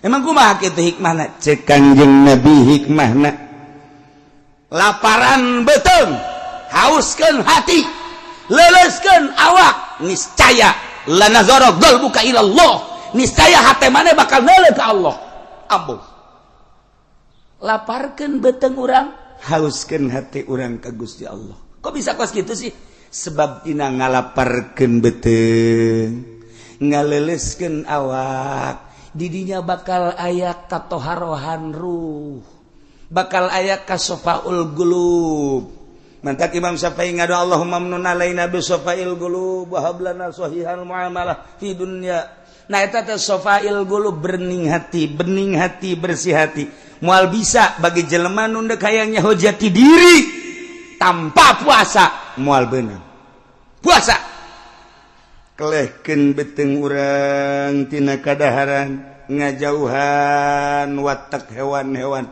Emang kumaha kitu hikmahna? Cek Kangjeng Nabi hikmahna. Laparan beuteung, hauskeun hati, leleskeun awak, niscaya lanazara qalbuka ila Allah. Niscaya hate maneh bakal neuleuh ka Allah. Ambuh. Laparkeun beuteung urang, hauskeun hati urang ka Gusti Allah. Kok bisa kos kitu sih? Sebab tina ngalaparkeun beuteung, ngaleleskeun awak, didinya bakal aya katoharohan ruh, bakal aya kasofaul qulub. Mantak Imam Syafi'i ngadu Allahumma mnun alaina bi sofail qulub wa hablana sahihal muamalah fi dunya. Nah eta teh sofail qulub, bening hati, bersih hati. Moal bisa bagi jelema nu deuk hayang nyaho jati diri tanpa puasa, moal beunang. Puasa kelehkeun beuteung urang tina kadaharan, ngajauhan watak hewan-hewan,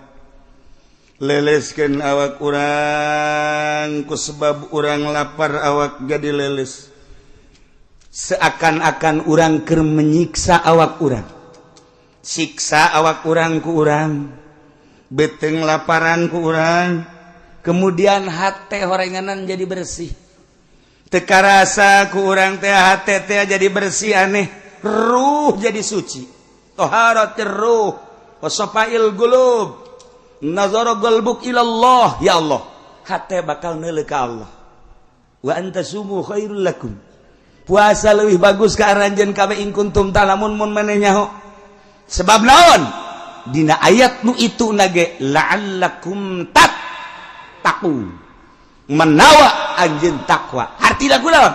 leleskeun awak urang ku sebab urang lapar awak jadi leles, seakan-akan urang keur menyiksa awak urang, siksa awak urang ku urang, beuteung laparan ku urang, kemudian hate horenganan jadi bersih, teu karasa ku urang teh hate teh jadi bersih aneh, ruh jadi suci, taharatir ruh wasafail qulub, nazara qalbuk ilallah. Ya Allah, hate bakal neuleuh ka Allah. Wa antasumu khairul lakum, puasa leuwih bagus ka aranjeun kabeh in kuntum ta'lamun mun maneh nyaho. Sebab naon? Dina ayat nu itu nage la'allakum tattaqun, menawa anjeun takwa. Arti lagu naon?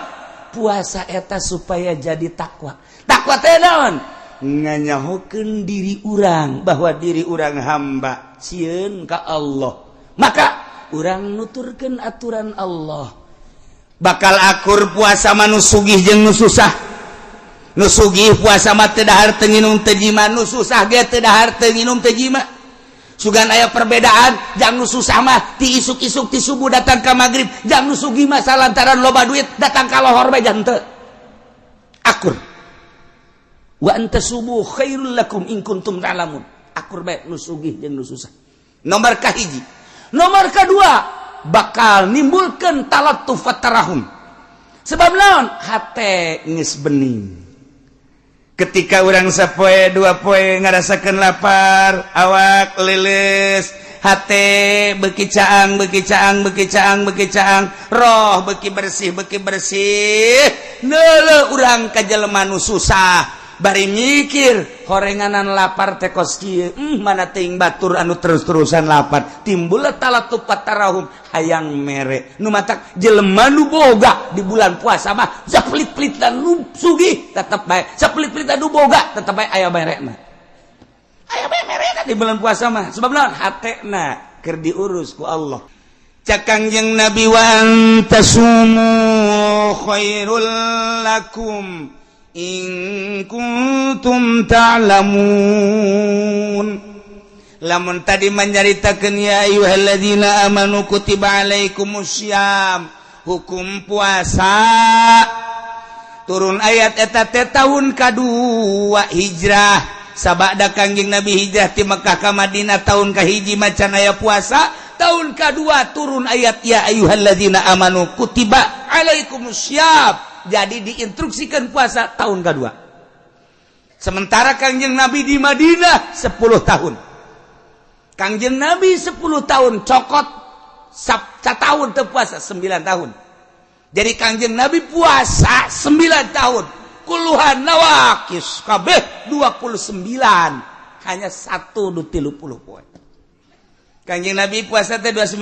Puasa eta supaya jadi takwa. Takwa teh naon? Nganyahokeun diri urang bahwa diri urang hamba sieun ka Allah, maka urang nuturkeun aturan Allah. Bakal akur puasa mah nu sugih jeung nu susah. Nu sugih puasa mah teu dahar teu nginum teu jima, nu susah ge teu dahar teu nginum teu jima. Sugan aya perbedaan, jang nu susah mah ti isuk-isuk ti subuh datang ka magrib, jang nu sugih mah salantaran loba duit datang ka lohor bae jang teu. Akur. Wa antasumu khairul lakum in kuntum ta'lamun. Akur bae nu sugih jeung nu susah. Nomor kahiji. Nomor kedua, bakal nimbulkeun talattuf wa tarahum. Sebab naon? Hate geus bening. Ketika urang sapoe dua poe ngarasakeun lapar, awak leles, hate beuki caang, roh beuki bersih, neuleuh urang ka jelema nu susah. Bari mikir horenganan lapar teh kos kieu, mana teuing batur anu terus-terusan lapar, timbul talattuf tarahum, hayang mere. Nu matak jelema nu boga di bulan puasa mah saplit-plitan nu sugih tetep bae, saplit-plitan nu boga tetep bae aya merena. Aya bae merena di bulan puasa mah. Sebab naon? Hatena keur diurus ku Allah. Cak Kangjeng Nabi, wa antasumu khairul lakum in kuntum ta'lamun. Lamun tadi menyaritakeun ya ayyuhalladzina amanu kutiba alaikumussyam, hukum puasa turun ayat eta teh tahun kadua hijrah. Sabada Kangjeng Nabi hijrah ti Mekkah ka Madinah tahun kahiji macan aya puasa, tahun kadua turun ayat ya ayyuhalladzina amanu kutiba alaikumussyam, jadi diinstruksikan puasa tahun kedua. Sementara Kangjeng Nabi di Madinah 10 tahun. Kangjeng Nabi 10 tahun cokot tahun teu puasa 9 tahun. Jadi Kangjeng Nabi puasa 9 tahun. Kuluhan nawakis kabeh 29. Hanya 1 nu 30 poe. Kangjeng Nabi puasa teh 29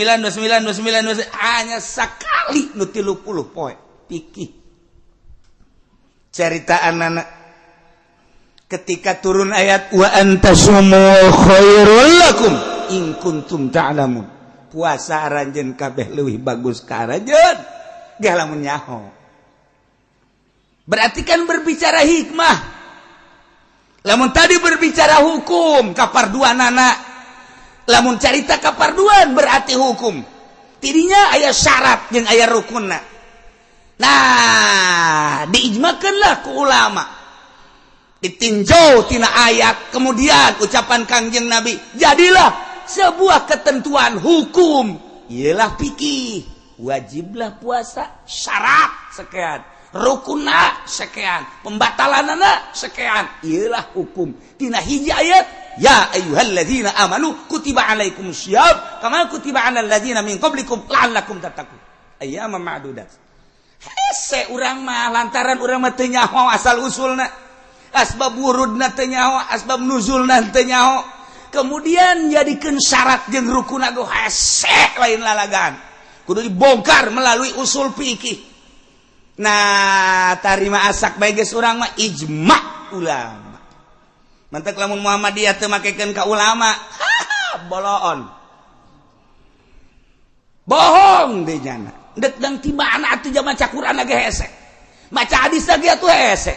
hanya sakali nu 30 poe. Pikih cerita anak ketika turun ayat wa antasumu khairul lakum in kuntum ta'lamun, puasa aranjeun kabeh leuwih bagus ka aranjeun ge lamun nyaho. Berarti kan berbicara hikmah. Lamun tadi berbicara hukum kaparduanana, lamun carita kaparduan berarti hukum. Tidinya aya syarat jeung aya rukunna. Nah, diijmakeunlah ku ulama. ditinjau tina ayat, kemudian ucapan Kangjeng Nabi, jadilah sebuah ketentuan hukum. Ialah fikih, wajiblah puasa, syarat sekian, rukunna sekian, pembatalanana sekian. Ialah hukum. Tina hiji ayat, ya ayyuhalladzina amanu kutiba alaikumusiyam kama kutiba alal ladzina min qablikum la'allakum tattaqun. Ayyaman ma'dudat. Hese urang mah lantaran urang mah teu nyaho asal usulna. Asbab wurudna teu nyaho, asbab nuzulna teu nyaho. Kemudian jadikeun syarat jeung rukun go hese lain lalagan. Kudu dibongkar melalui usul fikih. Nah, tarima asak bae geus urang mah ijma ulama. Mantek lamun Muhammadiyah teu makekeun ka ulama, boloon. Bohong deui nya. Dek dang tibana atuh jam maca Quran ge hese. Maca hadis ge atuh hese.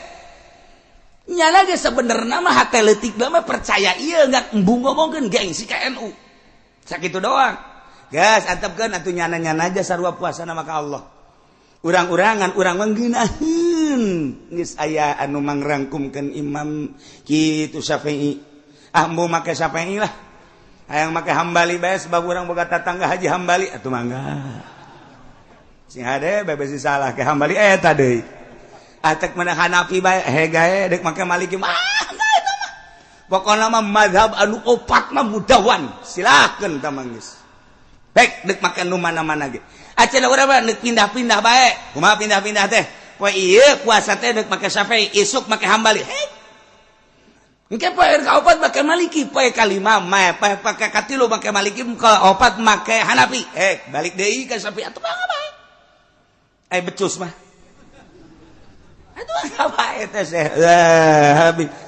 Nyana ge sebenarnya mah hate leutik mah percaya ieu enggak embung ngomongkeun gengsi ka NU. Sakitu doang. Gas antepkeun atuh nyana-nyana aja sarua puasana maka Allah. Urang-urangan urang menggeunaheun geus aya anu mangrangkumkeun Imam kitu Syafi'i. Ah embung make Syafi'i lah. Hayang make Hambali bae sebab urang boga tatangga Haji Hambali atuh mangga. Sing hade bebesi salah ke Hambali eta deui. Atek mana Hanafi bae hegae dek make Maliki mah eta mah. Pokona mah mazhab anu opat mah mudawan. Silakeun ta manggeus. Baik dek make anu mana-mana ge. Acenah urang mah dek pindah-pindah bae. Kumaha pindah-pindah teh? Poe ieu puasa teh dek make Syafi'i, isuk make Hambali. Engke poe ka opat make Maliki, poe ka lima mah, poe ka katilu make Maliki, ka opat make Hanafi. Balik deui ka Syafi'i atuh mangga bae. Becus mah. Aduh apa eta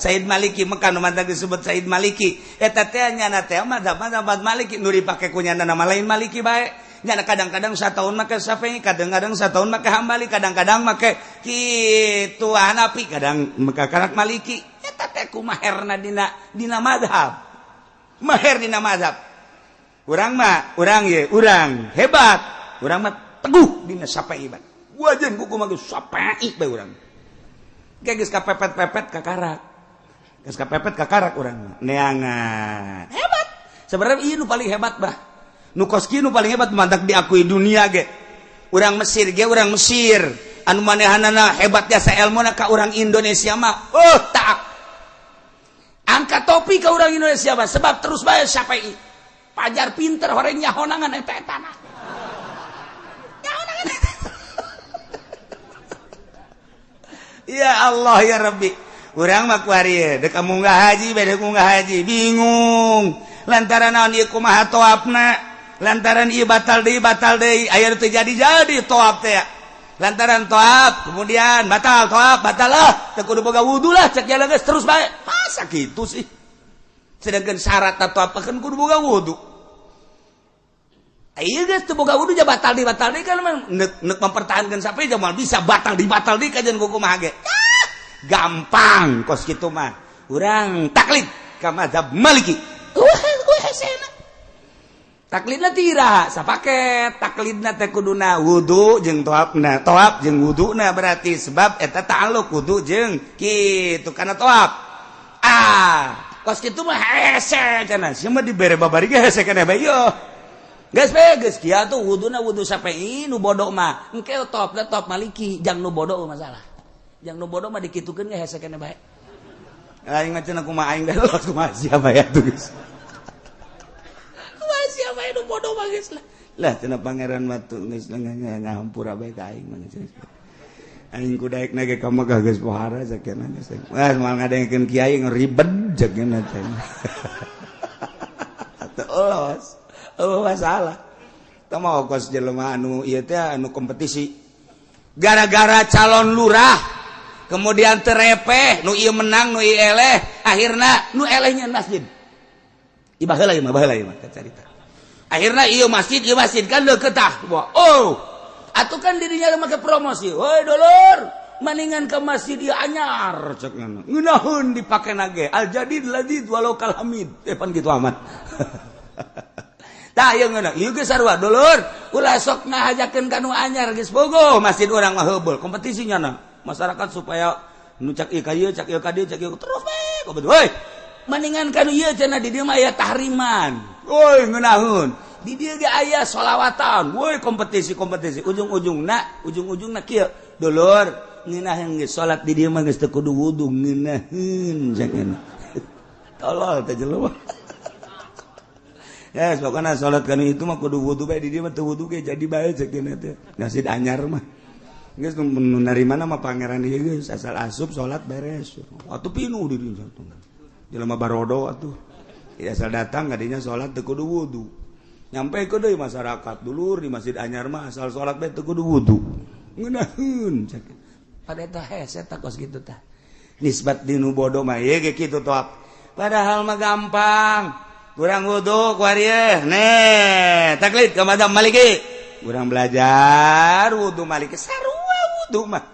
Said Maliki Mekah nu mantap disebut Said Maliki. Eta teh nyana teh mazhab Maliki nu dipake ku nyana nama lain Maliki bae. Nyana kadang-kadang sataun make Syafi'i, kadang-kadang sataun make Hambali, kadang-kadang make kitu Hanafi, kadang make karak Maliki. Eta teh kumaherna dina mazhab. Maher dina mazhab. Urang hebat. Urang mah teguh dina Syafi'i bae. Wajan kuku mah Syafi'i bae urang. Geus kapepet-pepet ka karak. Geus kapepet ka karak urang. Neangan. Hebat. Sebenarnya ieu nu paling hebat bah. Nu kos kieu nu paling hebat mantak diakui dunia ge. Urang Mesir ge urang Mesir. Anu manehanana hebat jasa elmuna ka urang Indonesia mah. Tak. Angkat topi ka urang Indonesia mah sebab terus bae Syafi'i. Pajar pinter horeng nyahonangan eta mah. Nyahonangan eta. Ya Allah ya Rabbi. Urang mah kuari dek munggah haji beda munggah haji bingung. Lantaran naon ieu kumaha toapna? Lantaran ieu batal deui aya teu jadi toap teh. Lantaran toap kemudian batal lah. Teu kudu boga wudu lah cek jalan geus terus bae. Masa kitu sih? Sedangkan syarat toap kan kudu boga wudu. Ieu geus teu boga wudu ja batal deui kan neuk mempertahankan sampai jamal bisa batal deui kajian kumaha ge. Gampang kos kitu mah. Urang taklid ka mazhab Maliki. Hesena. Taklidna tira sapake taklidna teh kuduna wudu jeung toapna. Toap jeung wuduna berarti sebab eta ta'alluq wudu jeung kitu kana toap. Kos kitu mah hese cenah. Sia mah dibere babari ge hese kana bae yo. Geus kieu tuh wuduna wudu Syafi'i nu bodoh mah. Engke toapna toap Maliki, jang nu bodoh masalah. Jang nu bodoh mah dikitukeun ge hese kana bae. Aing mah cenah kumaha aing dah kumaha siapa ya tuh geus. Kumaha siapa nu bodoh mah geus lah. Lah cenah pangeran mah tuh geus ngahampura bae ka aing mah geus. Aing kudaekna ge ka Mekah geus pohara sakeuna geus. Wah moal ngadengkeun kiai ngeribet jagena teh. Atuh masalah. Teu mau kos jelema anu ieu teh anu kompetisi. Gara-gara calon lurah kemudian terepeh nu ieu menang nu ieu eleh akhirna nu elehnya masjid. Ibah heula ieu mah carita. Akhirna ieu masjid kan deuketah. Atuh kan dirinya make promosi. Woi dulur, maningan ke masjid ieu anyar cek ngana. Ngeunaheun dipakena ge. Al jadid ladid walau kal hamid. Pan kitu amat. Tah ieu ngeuna, ieu ge sarua dulur, ulah sok ngahajakeun ka nu anyar geus bogo, masjid urang mah heubeul, kompetisinya na. Masyarakat supaya nu cak ieu ka ieu cak ieu ka dieu cak ieu terus we woi mendingan kana ieu cenah di dieu mah aya tahriman woi ngeunaheun di dieu ge aya sholawatan woi kompetisi ujung-ujungna kieu dulur ngeunaheun geus salat di dieu mah geus teu kudu wudu ngeunaheun cenah tolol teh jelema ya pokokna salat kana itu mah kudu wudu bae di dieu mah teu wudu ge jadi bae cenah teh nasid anyar mah geus nu narimana mah pangeran ieu geus asal asup salat beres atuh pinuh di dieu jelema barodo atuh asal datang kadinya salat teu kudu wudu nyampe ke deui masyarakat dulur di Masjid Anyar mah asal salat bae teu kudu wudu ngeunaheun cek pada eta hese tah kos kitu tah nisbat dinu bodoh mah ye ge kitu toh padahal mah gampang kurang wudu ku arieu nih taklid ka Madam Maliki kurang belajar wudu Maliki sarua wudu mah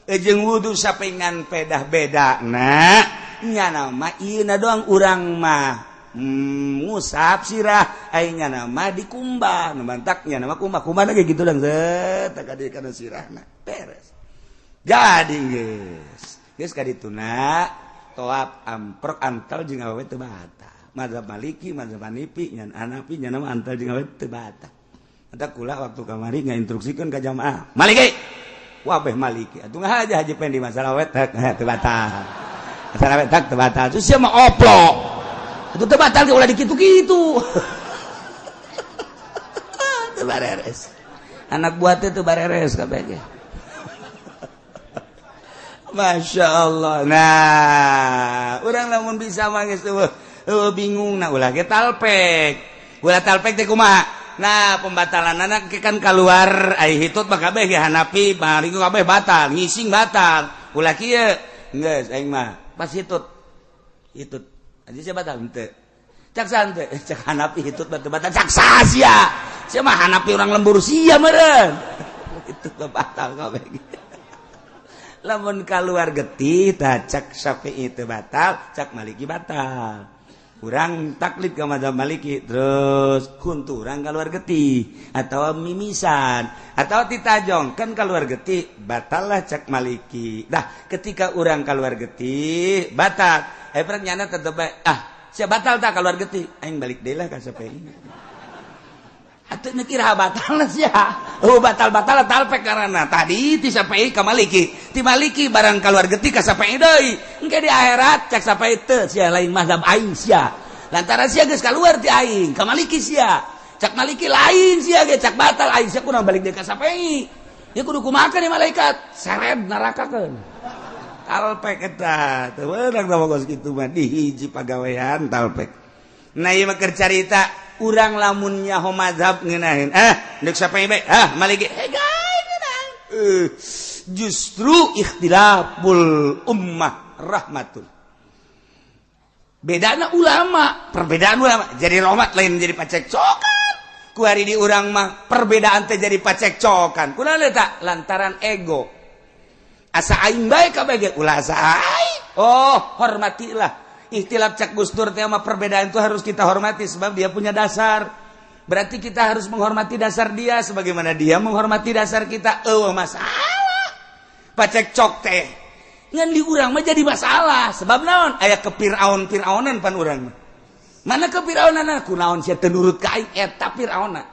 jeung wudu sapengan pedah beda nah nya nama ieu doang urang mah ngusap sirah aingna nama dikumbah nu mantaknya nama kumbah lagi gitu lang zet tak ada kana sirahna beres jadi geus ka dituna toab amprok antal jeung awewe teu batal mazhab Maliki mazhab Hanafi nyan Hanafi nya nama antal jeung awewe teu batal eta kula waktu kamari ngainstruksikeun ka jamaah Maliki wabeh Maliki atuh ngahaja haji pendi masalah awewe teu batal masalah awewe teu batal terus sia mah oplok itu batal ke ulah dikitu-kitu teu bareres anak buah teh teu bareres kabeh Masya Allah nah urang lamun bisa mah geus bingung nah ulah ge talpek teh kumaha nah pembatalanana kan keluar ai hitut mah kabeh ge Hanafi bari kabeh batal ngising batal ulah kieu geus aing mah pas hitut aja sia batal henteu cak sante cak Hanafi hitut batal cak sia sia mah Hanafi urang lembur sia meureun itu batal kabeh lamun kaluar getih tah cak Syafi'i teu batal cak Maliki batal urang taklid ka mazhab Maliki terus kuntu urang kaluar getih atawa mimisan atawa titajong kan kaluar getih batal lah cak Maliki dah ketika urang kaluar getih batal pernah nyana tetep sia batal tak keluar getih aing balik deui lah ka Syafi'i atuh kira batal sia batal talpek karana tadi ti Syafi'i ka Maliki ti Maliki barang keluar getih ka Syafi'i deui engke di akhirat cak Syafi'i teu sia lain mazhab aing sia lantaran sia geus kaluar ti aing ka Maliki sia cak Maliki lain sia ge cak batal aing sia kurang balik deui ka Syafi'i ieu kudu kumaha nih malaikat seret nerakakeun talpek eta teu beurang sama kos kitu mah di hiji pagawean talpek nah ieu mah keur carita urang lamun nyaho mazhab ngeunaheun deuk Syafi'i bae Maliki justru ikhtilaful ummah rahmatul bedana ulama perbedaan ulama jadi rahmat lain jadi pacekcokan ku ari di urang mah perbedaan teh jadi pacekcokan kunaon eta lantaran ego asa aing bae kabeh ge ulah asa aing hormatilah ikhtilaf cak Gus Dur teh mah perbedaan itu harus kita hormati sebab dia punya dasar berarti kita harus menghormati dasar dia sebagaimana dia menghormati dasar kita masalah pacekcok teh ngan di urang mah jadi masalah sebab naon aya kepiraon-piraunan pan urang mah mana kepiraonan kunaon sia teu nurut ka aing eta piraonna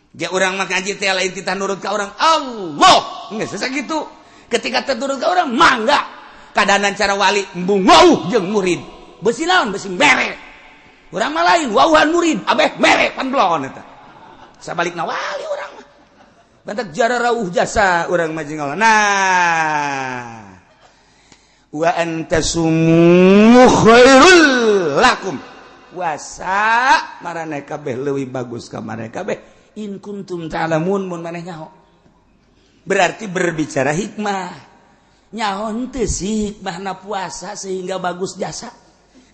ge urang mah ngaji teh lain kita nurut ka urang Allah geus sakitu ketika terturut ke orang mangga kadanan cara wali embung wauh jeung murid beusi naon beusi mere urang mah lain wauhan murid abeh mere panblon eta sabalikna wali urang mah bantak jara rawuh jasa urang mah jeung Allah nah wa antasumu khairul lakum puasa maraneh kabeh leuwih bagus ka maraneh kabeh in kuntum ta'lamun mun maneh nyaho berarti berbicara hikmah nyaho henteu sih hikmahna puasa sehingga bagus jasa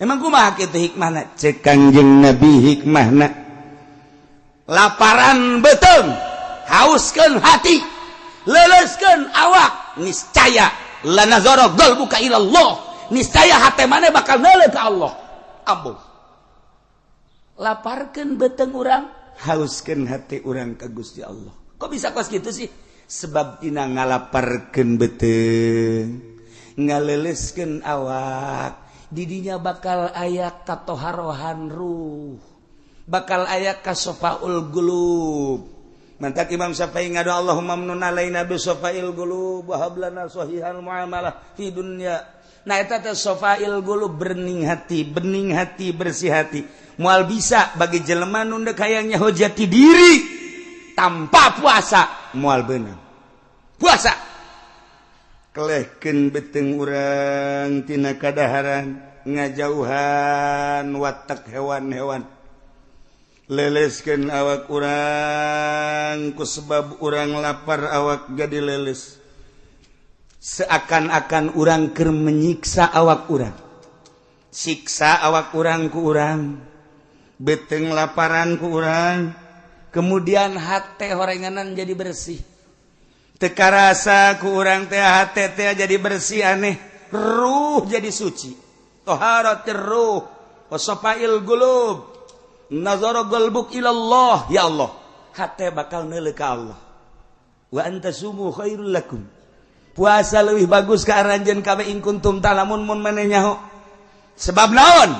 emang kumaha kitu hikmahna cek Kangjeng Nabi hikmahna laparan beuteung hauskeun hati leuleuskeun awak niscaya lanazara qalbuka ila Allah niscaya hate maneh bakal neuleuh ka Allah ambuh laparkeun beuteung urang hauskeun hati urang ka Gusti Allah kok bisa kos kitu sih sebab dina ngalaparkeun beuteung ngaleleskeun awak didinya bakal aya katoharohan ruh bakal aya kasofaul qulub mantak Imam Syafi'i ngadu Allahumma mnun alaina bi sofail qulub wa hab lana sahihal muamalah fi dunya nah eta teh sofail qulub bening hati bersih hati moal bisa bagi jelema nu deuk hayang nyaho jati diri tanpa puasa moal beunang puasa kelehkeun beteng urang tina kadaharan ngajauhan watak hewan-hewan leleskeun awak urang ku sebab urang lapar awak jadi leles seakan-akan urang keur menyiksa awak urang siksa awak urang ku urang beteng laparan ku urang kemudian hate horenganan jadi bersih teka rasa ku urang teh hate teh jadi bersih aneh ruh jadi suci taharat ruh wasafail qulub nazara qalbuk ilallah ya Allah hate bakal neuleuh ka Allah wa antasumu khairul lakum puasa leuwih bagus ka aranjeun kabeh in kuntum talamun mun maneh nyaho sebab naon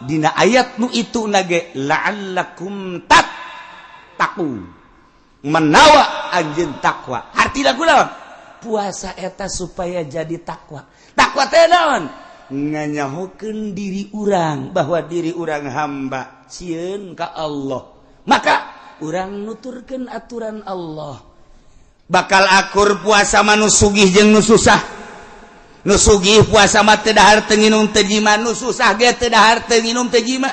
dina ayat nu itu nage la'allakum tattaqun menawa anjeun takwa artina kunaon puasa eta supaya jadi takwa teh naon nganyahokeun diri urang bahwa diri urang hamba sieun ka Allah maka urang nuturkeun aturan Allah bakal akur puasa manu sugih jeung nu susah nu sugih puasa mah teu dahar teu nginum teu jima nu susah ge teu dahar teu nginum teu jima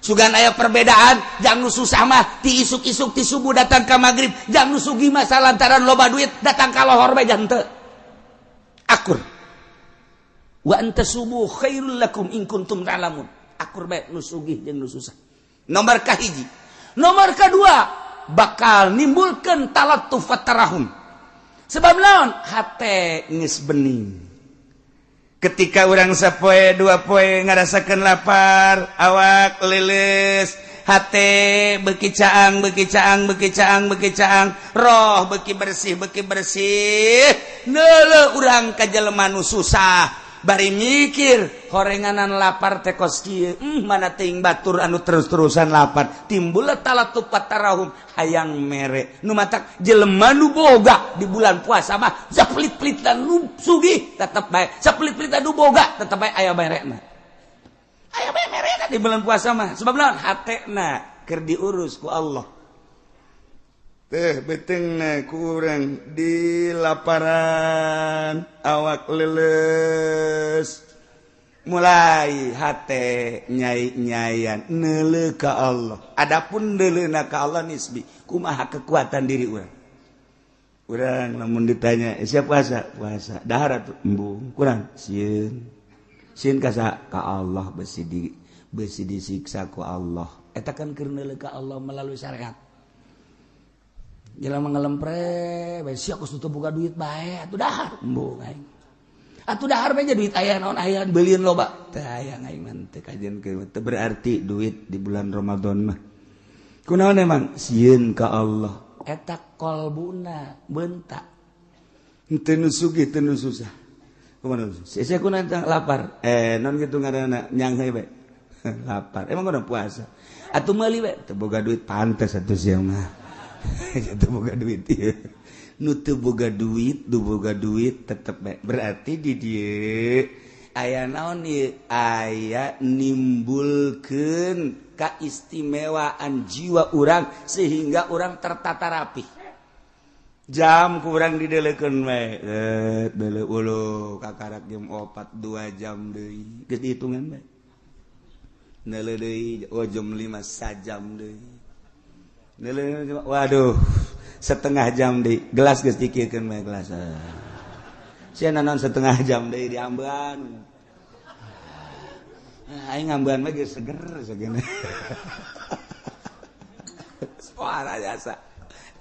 sugan aya perbedaan jang nu susah mah ti isuk-isuk ti subuh datang ka magrib jang nu sugih mah salantaran loba duit datang ka lohor bae jang teu akur wa antasubu khairul lakum in kuntum ta'lamun akur bae nu sugih jeung nu susah nomor kahiji nomor kedua bakal nimbulkeun talattuf tarahum sebab naon hate geus bening ketika urang sapoe dua poe ngarasakeun lapar awak leles hate beuki caang roh beuki bersih neuleuh urang ka jelema nu susah bari mikir horenganan lapar teh kos kieu mana teuing batur anu terus-terusan lapar timbul talattuf tarahum hayang mere nu matak jelema nu boga di bulan puasa mah saplit-plit dan nu sugih tetep bae saplit-plit nu boga tetep bae aya merena di bulan puasa mah sebab naon hatena keur diurus ku Allah teh betengna ku urang di laparan awak leles mulai hate nyai-nyaian neuleuh ka Allah adapun neuleuhna ka Allah nisbi kumaha kekuatan diri urang lamun ditanya siap puasa dahar atuh embung kurang sieun ka Allah besi disiksa ku Allah eta kan keur neuleuh ka Allah melalui syariat jelema ngalempre bae sia geus teu boga duit bae atuh dahar embung aing atuh dahar bae duit aya naon aya beulieun loba teu aya aing mah teu kajian teu berarti duit di bulan Ramadan mah kunaon emang sieun ka Allah eta qalbuna beuntak teu nu sugih teu nu susah kumaha sia kunaon lapar naon kitu ngaranna nyang heue bae lapar emang kunaon puasa atuh meuli bae teu boga duit pantes atuh sia mah teu boga duit ieu nu teu boga duit tetep bae berarti di dieu aya naon ieu aya nimbulkeun kaistimewaan jiwa urang sehingga urang tertata rapi jam ku urang dideuleukeun bae deuleu uluh kakarak jam 4 2 jam deui geus dihitungan bae neuleuh deui jam 5 sajam deui waduh setengah jam di gelas geus dikiekeun bae gelas sia naon setengah jam deui diambean aing ngambean mah geus seger sagana suara jasa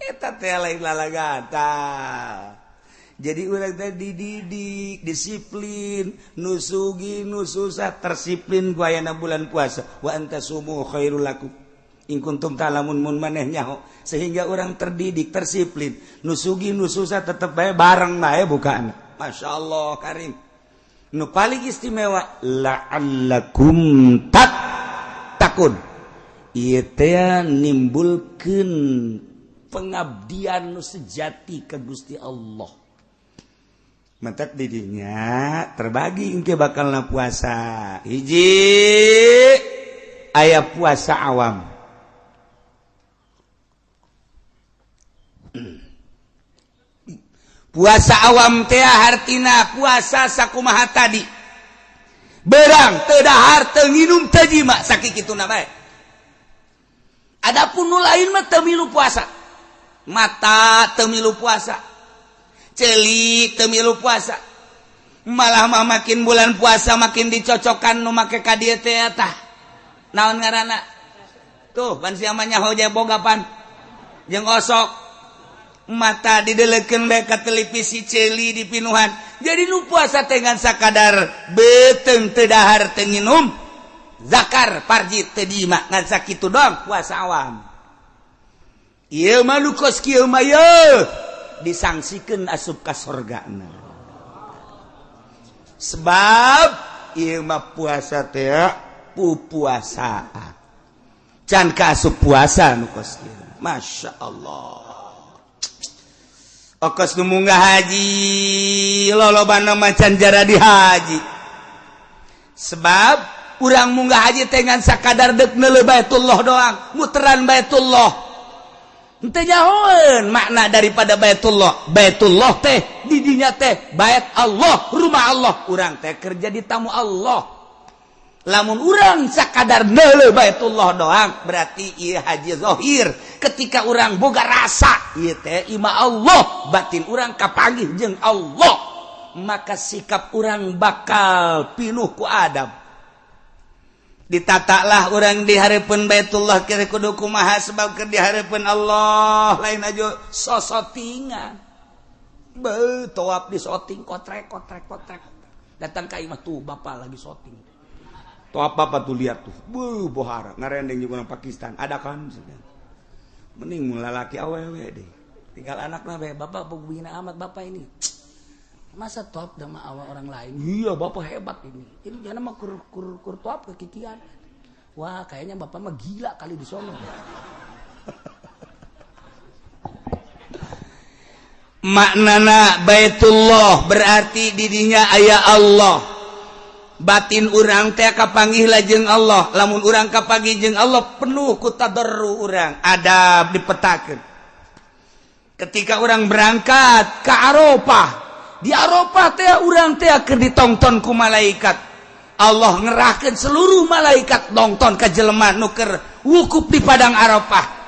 eta teh lain lalagata jadi urang teh dididik disiplin nu sugih nu susah tersiplin ku ayana bulan puasa wa antasumu khairul lakum in kuntum ta'lamun mun maneh nyaho sehingga orang terdidik tersiplin nu sugih nu susah tetep bae bareng bae bukaan masyaallah karim nu paling istimewa la'allakum takun ieu teh nimbulkeun pengabdian nu sejati ka Gusti Allah. Mentet didinya terbagi engke bakalna puasa. Hiji aya puasa awam. Puasa awam teh hartina puasa sakumaha tadi. Berang teu dahar teu nginum teu jima sakikituna bae. Adapun nu lain mah teu milu puasa. Mata teu milu puasa. Celik teu milu puasa. Malah mah makin bulan puasa makin dicocokan nu make ka dieu teh tah. Naon ngaranna? Tuh, pan sia mah nyaho je boga pan. Jeung osok mata didelekeun bae ka televisi celi di pinuhan. Jadi nu puasa teh ngan sakadar beuteung teu dahar teu nginum. Zakar parji teu diima ngan sakitu doang puasa awam. Ieu mah nu kos kieu mah yeuh disangsikeun asup ka sorgana. Sebab ieu mah puasa teh pupuasaan. Can ka asup puasa nu kos kieu. Masya Allah. Okos nu munggah haji lolobana macan jara di haji. Sebab urang munggah haji teh ngan sakadar deuk neuleuh Baitullah doang, muteran Baitullah. Henteu nyahoeun makna daripada Baitullah. Baitullah teh di dinya teh bait Allah, rumah Allah. Urang teh kerja di tamu Allah. Lamun urang sakadar neuleuh Baitullah doang berarti ieu haji zahir. Ketika urang boga rasa ieu teh ima Allah, batin urang kapanggih jeung Allah, maka sikap urang bakal pinuh ku adab. Ditatalah urang di hareupeun Baitullah kira kudu kumaha sebab keur di hareupeun Allah lain aja sosotingan. Beuh toap di soting kotrek. Datang ka imah tuh bapak lagi soting. Tuh apa tuh lihat tuh, bohara, ngarendeng juga orang Pakistan, ada kan? Mending mulai laki awewe deh, tinggal anaknya be, bapak bina amat bapak ini, masa top sama awal orang lain? Iya bapak hebat ini jangan mah kur top kekikian, wah kayaknya bapak mah gila kali di sono. Maknana Baitullah berarti didinya aya Allah. Batin urang teh kapanggih lajeng Allah. Lamun urang kapanggih jeung Allah penuh ku tadarru urang, adab dipetakeun. Ketika urang berangkat ke Arafah, di Arafah teh urang teh keur ditongton ku malaikat. Allah ngerahkeun seluruh malaikat nongton ka jelema nu keur wukuf di padang Arafah.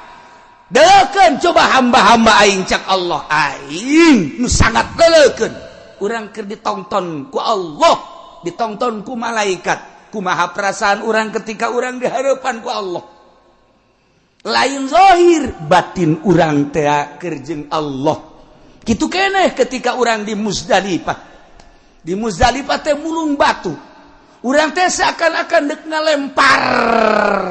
Deukeun coba hamba-hamba aing cak Allah, aing nu sangat deukeun. Urang keur ditongton ku Allah. Ditonton ku malaikat, kumaha perasaan orang ketika orang di hadapan ku Allah. Lain zahir, batin orang teh keur jeung Allah. Kitu keneh ketika orang di Muzdalifah. Di Muzdalifah teh mulung batu. Urang teh seakan-akan deuk ngalempar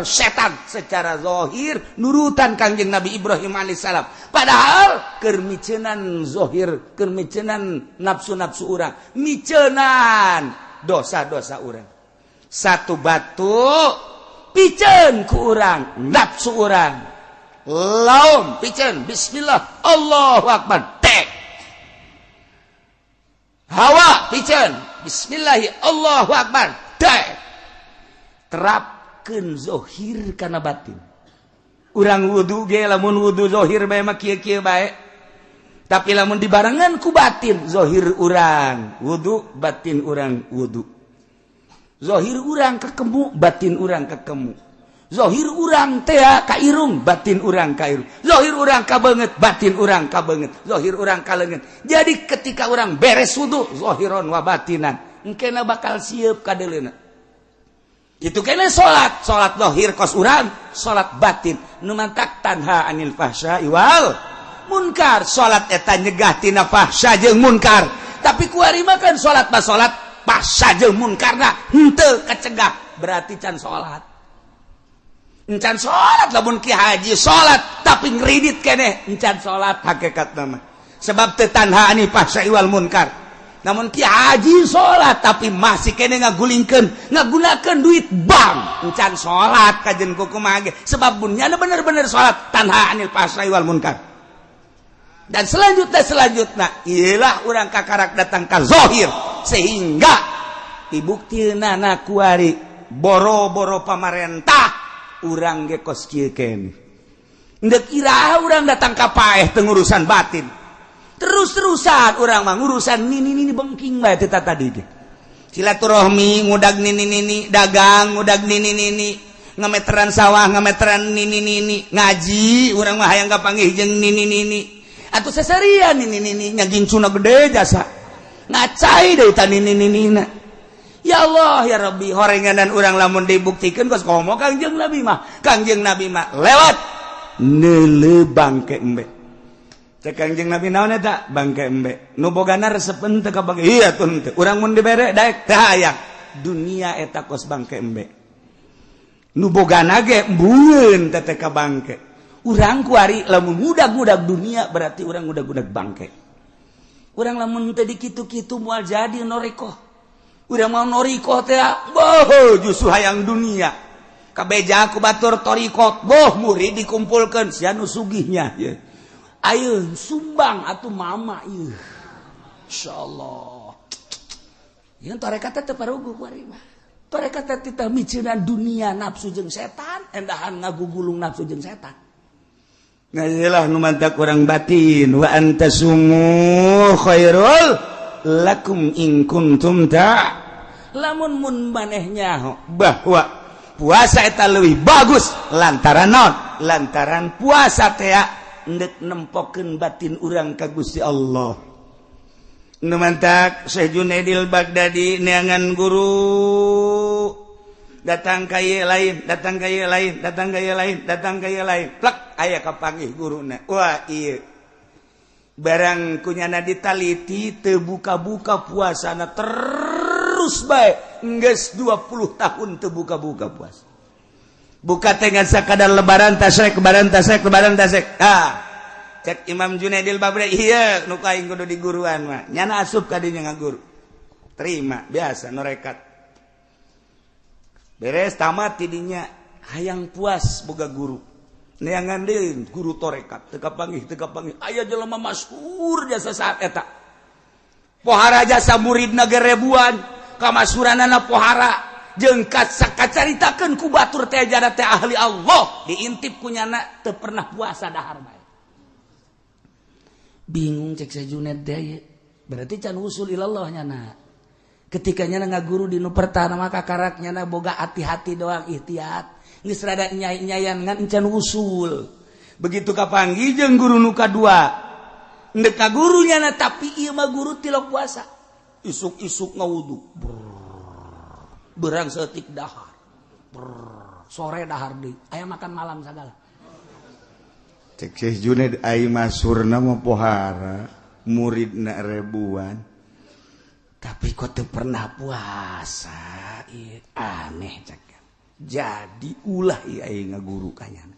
setan secara zahir nurutan Kangjeng Nabi Ibrahim alaihissalam. Padahal keur miceunnan zahir, keur miceunnan nafsu-nafsu urang, miceunnan dosa-dosa urang. Satu batu piceun ku urang, nafsu urang. Laum piceun bismillah Allahu akbar. Tek. Hawa piceun bismillahi Allahu akbar. Tek. Terapkeun zahir kana batin. Urang wudu ge lamun wudu zahir bae mah kieu-kieu bae. Tapi lamun dibarengan ku batin, zahir urang wudu, batin urang wudu. Zahir urang kekemu, batin urang kekemu. Zahir urang teh ka irung, batin urang ka irung. Zahir urang ka beungeut, batin urang ka beungeut. Zahir urang ka leungeut. Jadi ketika urang beres wudu, zahiron wa batinan, engkena bakal sieup ka deuleuna. Itu kene salat zahir kos urang, salat batin nu mantak tanha anil fahsya'i wal munkar. Salat eta nyegah tina fahsya jeung munkar. Tapi kuari mah kan salat mah salat fahsya jeung munkarna henteu kacegah, berarti can salat. Encan salat lamun ki haji salat tapi ngridit keneh encan salat hakikatna mah. Sebab teu tanha anil fahsya wal munkar. namun Ki Haji salat tapi masih kene ngagulingkeun ngagunakeun duit bank encan salat kajen kumaha ge sebab bunnya bener-bener salat tanha anil fahsya'i wal munkar. Dan selanjutnya ialah urang kakarak datang ka zahir sehingga dibuktina na kuari boro-boro pamarentah urang ge kos kieu keneh. Ndek iraha urang datang ka paeh teu ngurusan batin. Terus-terusan urang mah ngurusan nini bengking bae teh tadi teh. Silaturahmi ngudag nini dagang ngudag nini ngameteran sawah ngameteran nini ngaji urang mah hayang kapanggih jeung nini atuh sasarian nini nyaging cuna gede jasa ngacai deui ta nini-ninina. Ya Allah ya Rabbi horenganan urang lamun dibuktikeun kos komo Kangjeng Nabi mah lewat neule bangke embe. Cek Kangjeng Nabi naon eta? Bangke embe. Nu bogana resepen teu kabage. Iya tuh teu. Urang mun dibere daek teu hayang. Dunia eta kos bangke embe. Nu bogana ge mbueun teh ka bangke. Urang kuari lamun ngudag-ngudag dunia berarti urang ngudag-ngudag bangke. Urang lamun teu dikitu-kitu moal jadi norikoh. Urang mau norikoh teh boh justru hayang dunia. Kabeja ku batur torikot boh murid dikumpulkeun sia nu sugihnya ye. Ayeuna sumbang atuh mama ieu. Insyaallah. Yen tarekat teh parugu kuari mah. Tarekat teh teh miceunaan dunia nafsu jeung setan, endahan ngagugulung nafsu jeung setan. Ngajelah nu mantak urang batin wa antasumu khairul lakum in kuntum ta. Lamun mun manehnya bahwa puasa eta leuwih bagus lantaran naon? Lantaran puasa teh endek nempokeun batin urang ka Gusti Allah. Nu mantak Syekh Junaidil Baghdadi neangan guru datang ka ieu lain, datang ka ieu lain, datang ka ieu lain, datang ka ieu lain. Plek aya kapanggih guruna. Wah ieu barang kunyana ditaliti teu buka-buka puasana terus bae geus 20 tahun teu buka-buka puasa. Buka dengan sakadar lebaran tasrek lebaran tasrek lebaran tasrek. Cek Imam Junaidil Baghdadi ieu nu kaing kudu diguruan mah. Nyana asup ka dinya ngaguru. Terima biasa norekat. Beres tamat tidinya hayang puas boga guru. Neangan deui guru torekat teu kapanggih aya jelema masyhur jasa saat eta. Pohara jasa muridna ge ribuan, kamasuranana pohara jeung kacaritakeun ku batur teh jana teh ahli Allah, diintip ku nyana teu pernah puasa dahar bae. Bingung cek Junaid deui. Berarti can usul ilallah nyana. Ketika nyana ngaguru di nu pertama kakarak nyana boga hati-hati doang ihtiyat. Geus rada nyai-nyayan ngan encan usul. Begitu kapanggih jeung guru nu kadua. Endek ka guru nyana tapi ieu mah guru tilok puasa. Isuk-isuk ngawudu. Berang setik dahar. Sore dahar deui. Aya makan malam sagala. Cek Syekh Junaid ai masurna mah pohara, muridna ribuan. Tapi kok teu pernah puasa. Aneh cek. Jadi ulah ieu ai ngaguru ka nyana.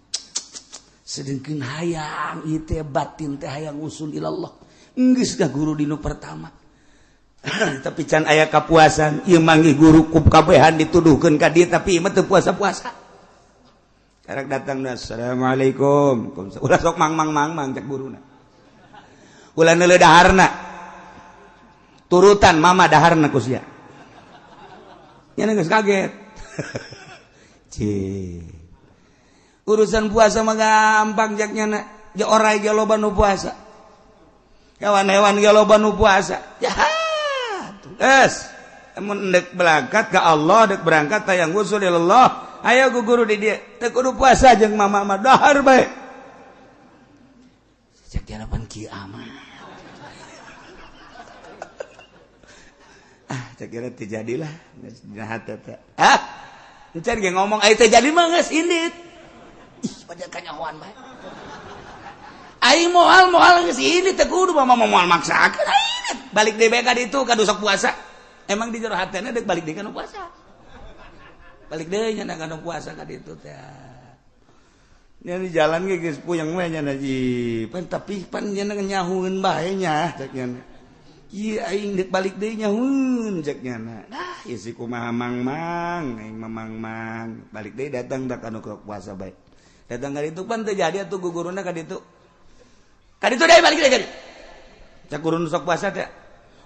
Sedengkeun hayang ieu teh batin teh hayang usul ilallah. Geus ngaguru dinu pertama. Tapi can aya kapuasan, ieu manggih guru kabehan dituduhkeun ka dieu tapi ieu mah teu puasa-puasa. Karek datang assalamualaikum. Ulah sok mang cek guruna. Ulah neuleuh daharna. Turutan mama daharna ku sia. Nyana geus kaget. Urusan puasa mah gampang jak nyana. Ja orai ge loba nu puasa. Hewan-hewan ge loba nu puasa. Jahat. Geus. Mun dek berangkat ka Allah, dek berangkat tayang usul ilallah. Ayo ku guru di dia. Teu kudu puasa jeung mama mah dahar bae. Cek harapan kiamat. Cek kira teu jadilah. Jahat eta. Encan ge ngomong ai teh jadi mah geus indit. Ih, pada kanyahoan bae. Ai moal geus indit teh kudu mama moal maksakeun ai. Balik deui ka ditu ka sok puasa. Emang di jero hatena deuk balik deui kana puasa. Balik deui nya kana puasa ka ditu teh. Nya di jalan ge geus puyeng we nya ji. Pan tapi pan nya nyahueun bae nya cek nya. iya aing dek balik deui nya ceknya nah ieu si kumaha mang aing mang balik deui datang da kana puasa bae datang ka ditu pan teu jadi atuh guguruna ka ditu deui balik deui ka ditu cak gurun sok puasa teh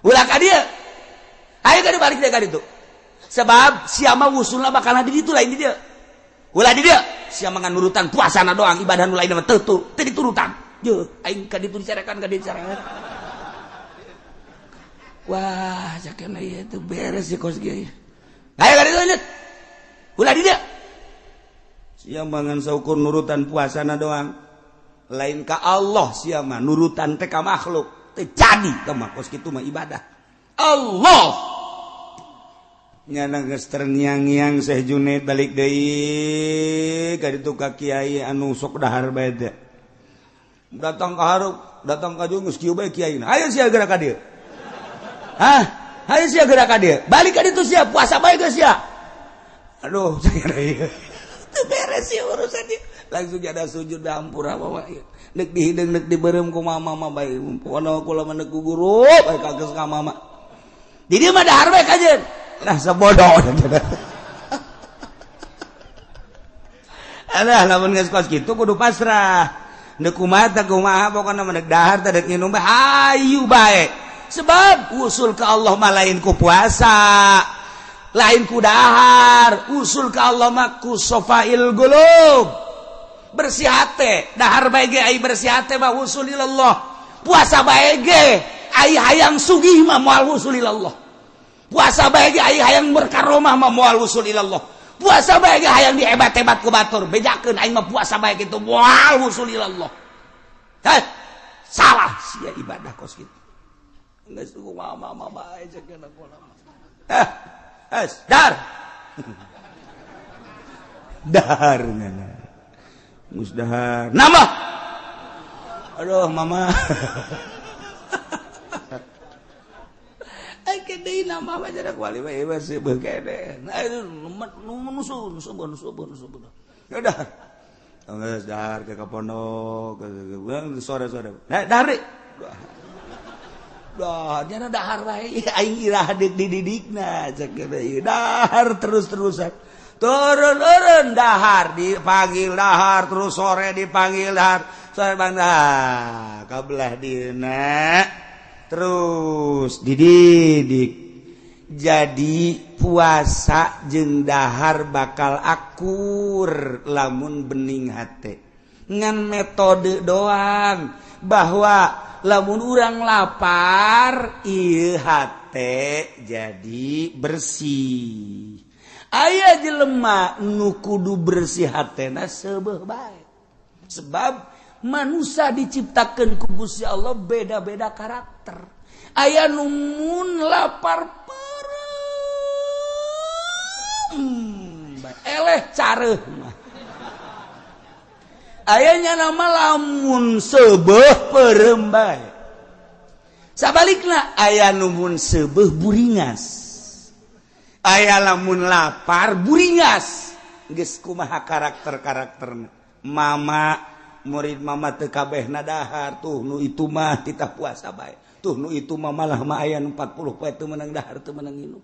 ulah ka dieu ayo ka balik deui ka ditu sebab sia mah wusulna bakal di ditu lain di dieu ulah di dieu sia mah nurutan puasana doang ibadah nu lain mah teu diturutan je aing ka ditu dicarekan ka ditu dicarekan wah jakena ieu teh beres si kos kieu ayo ka ditu lanjut ulah di dieu sia mah ngan saukur nurutan puasana doang lain ka Allah sia mah nurutan teh ka makhluk teu jadi teh mah kos kitu mah ibadah Allah nyana geus terngiang-ngiang Syekh Junaid balik deui ka ditu ka kiai anu sok dahar bae teh datang ka hareup datang ka jeung geus kieu bae kiaina ayo sia geura ka dieu ayo sia geura ka dieu balik ka ditu sia puasa bae geus sia aduh sakira ieu teu beres ieu urusan ieu langsung ada sujud da hampura bawa ieu neuk dihideung neuk dibeureum ku mama mah bae pokona kula mah neuk guru bae kageus ka mama di dieu mah dahar bae kajeun nah sebodoh alah lamun geus kos kitu kudu pasrah neuk kumaha pokona meunang dahar teh deuk nginum bae hayu bae sebab usul ka Allah mah lain ku puasa lain ku dahar usul ka Allah mah ku safail qulub bersih hate dahar bae ge ai bersih hate mah usul ilallah puasa bae ge ai hayang sugih mah moal usul ilallah puasa bae ge aya hayang berkaromah mah moal usul ilallah puasa bae ge hayang dihebat-hebat ku batur bejakeun aing mah puasa bae kitu moal usul ilallah salah sia ibadah kos kitu geus ku mama bae cekeuna kula dar dahar ngana mus dahar nambah aduh mama kede nama mah jarak wali mah bebas beuh kede nusun ya udah geus dahar ke pondok sore-sore nah dahar dah nya dahar wae aing irah dididikna cek ieu dahar terus-terusan turun dahar dipanggil dahar terus sore dipanggil dahar sore bang dahar kabelah dieuna terus dididik jadi puasa jeung dahar bakal akur lamun bening hate ngan metode doang bahwa lamun urang lapar ieu hate jadi bersih aya jelema nu kudu bersih hatena seubeuh bae sebab manusia diciptakan ku Gusti Allah beda-beda karakter. Aya nu mun lapar perem, eleh careuh mah. Aya nya nama lamun seubeuh perem bae. Sabalikna aya nu mun seubeuh buringas. Aya lamun lapar buringas. Geus kumaha karakter-karakterna. Mama murid mama teu kabehna dahar tuh nu itu mah titah puasa bae tuh nu itu mah malah mah aya 40 poe teu meunang dahar teu meunang nginum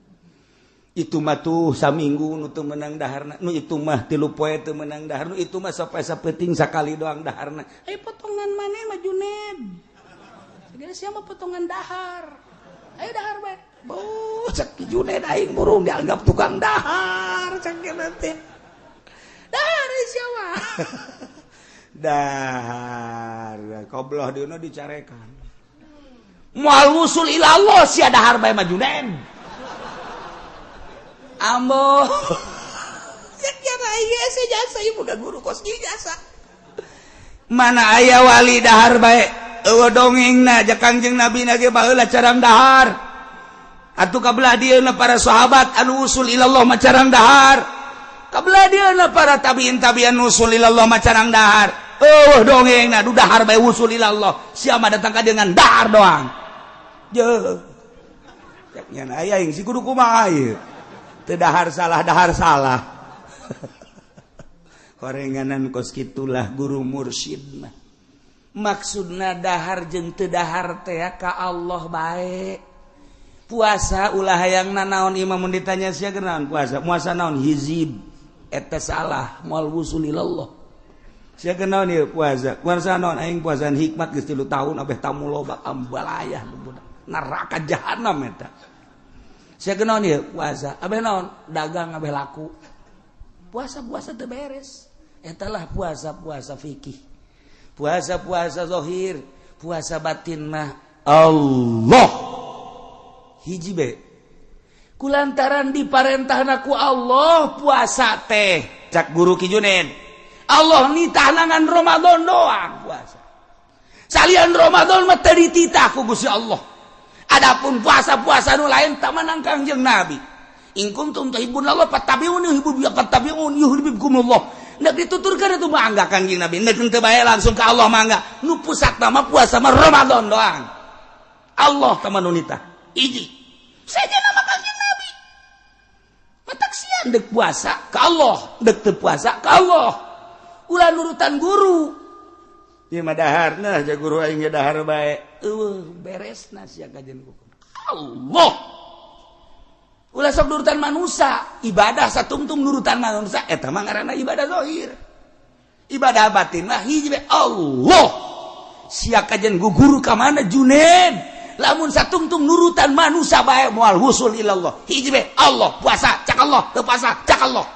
itu mah tuh saminggu nu teu meunang daharna nu itu mah 3 poe teu meunang dahar nu itu mah sapoe sapeting sakali doang daharna potongan maneh mah Junaid segala sia mah potongan dahar ayo dahar bae cek Junaid aing burung dianggap tukang dahar cek teh dahar sia mah dahar kobloh dieuna dicarekan moal wusul ilallah sia dahar bae mah Junaid ambo sakjana ieu jasa ieu budak guru kos ieu jasa mana aya wali dahar bae eueuh dongengna jak Kangjeng Nabi ge baheula carang dahar atuh kabelah dieuna para sahabat anu usul ilallah mah carang dahar kabelah dieuna para tabiin usul ilallah mah carang dahar dongeng na dahar bae wusul ilallah sia mah datang ka dengan dahar doang je nya aya aing si kudu kumaha ieu teu dahar salah korenganan kos kitulah guru mursyid mah maksudna dahar jeung teu dahar teh ka Allah bae puasa ulah hayang naon imam mun ditanya sia naon puasa naon hizib eta salah moal wusul ilallah sia naon ieu puasa naon aing puasaan hikmat geus 3 tahun abeh tamu loba ambalayah neraka jahanam eta sia naon ieu puasa abeh naon dagang abeh laku puasa teu beres eta lah puasa fikih puasa zahir puasa batin mah Allah hiji be kulantaran diparentahna ku Allah puasa teh cak guru Ki Junaid Allah nitah nangan Ramadan doang puasa salian Ramadan mah teu dititah ku Gusti Allah adapun puasa nu lain tah manang Kangjeng Nabi in kuntum tuhibbunallah fattabi'uni yuhibbukumullah ndak dituturkan itu mangga Kangjeng Nabi ndak teu bae langsung ke Allah mangga nu pusat nama puasa mah Ramadan doang Allah tah nu nitah hiji saja nama Kangjeng Nabi matak sian dek puasa ke Allah dek teu puasa ke Allah ulah nurutan guru ieu mah daharna ja guru aing ge dahar bae beresna sia kajen hukum Allah ulah sok nurutan manusia ibadah satungtung nurutan manusia eta mah ngaranna ibadah zahir ibadah batin mah hiji bae Allah sia kajen guru ka mana Junaid lamun satungtung nurutan manusia bae moal husul ilallah hiji bae Allah puasa cak Allah teu puasa cak Allah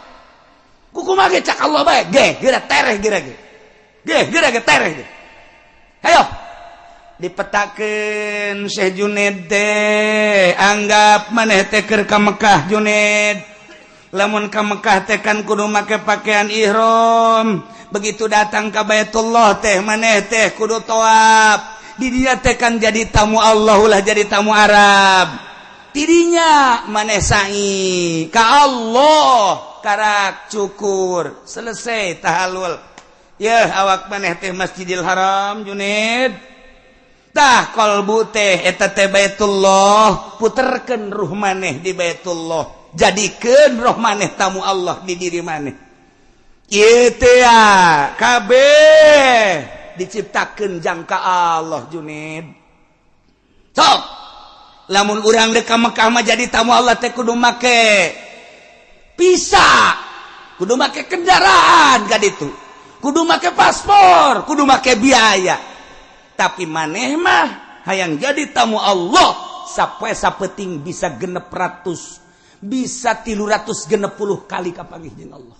kukumaha ge cak Allah bae ge geura tereh geura ge tereh ge hayo dipetakeun Syekh Junaid teh anggap maneh teh keur ka Mekah Junaid lamun ka Mekah teh kan kudu make pakaian ihram begitu datang ka Baitullah teh maneh teh kudu tawaf di dieu teh kan jadi tamu Allah ulah jadi tamu Arab tidinya maneh sa'i ka Allah karak cukur selesai tahallul yeuh awak maneh teh Masjidil Haram Junaid tah qalbu teh eta teh Baitullah puterkeun ruh maneh di Baitullah jadikeun roh maneh tamu Allah di diri maneh ieu teh kabeh diciptakeun jangka Allah Junaid sok lamun urang dek ka Mekah mah jadi tamu Allah teh kudu make visa kudu make kendaraan ka ditu kudu make paspor kudu make biaya tapi maneh mah hayang jadi tamu Allah sapoe sapeting bisa 600 bisa 360 kali kapanggih jeung Allah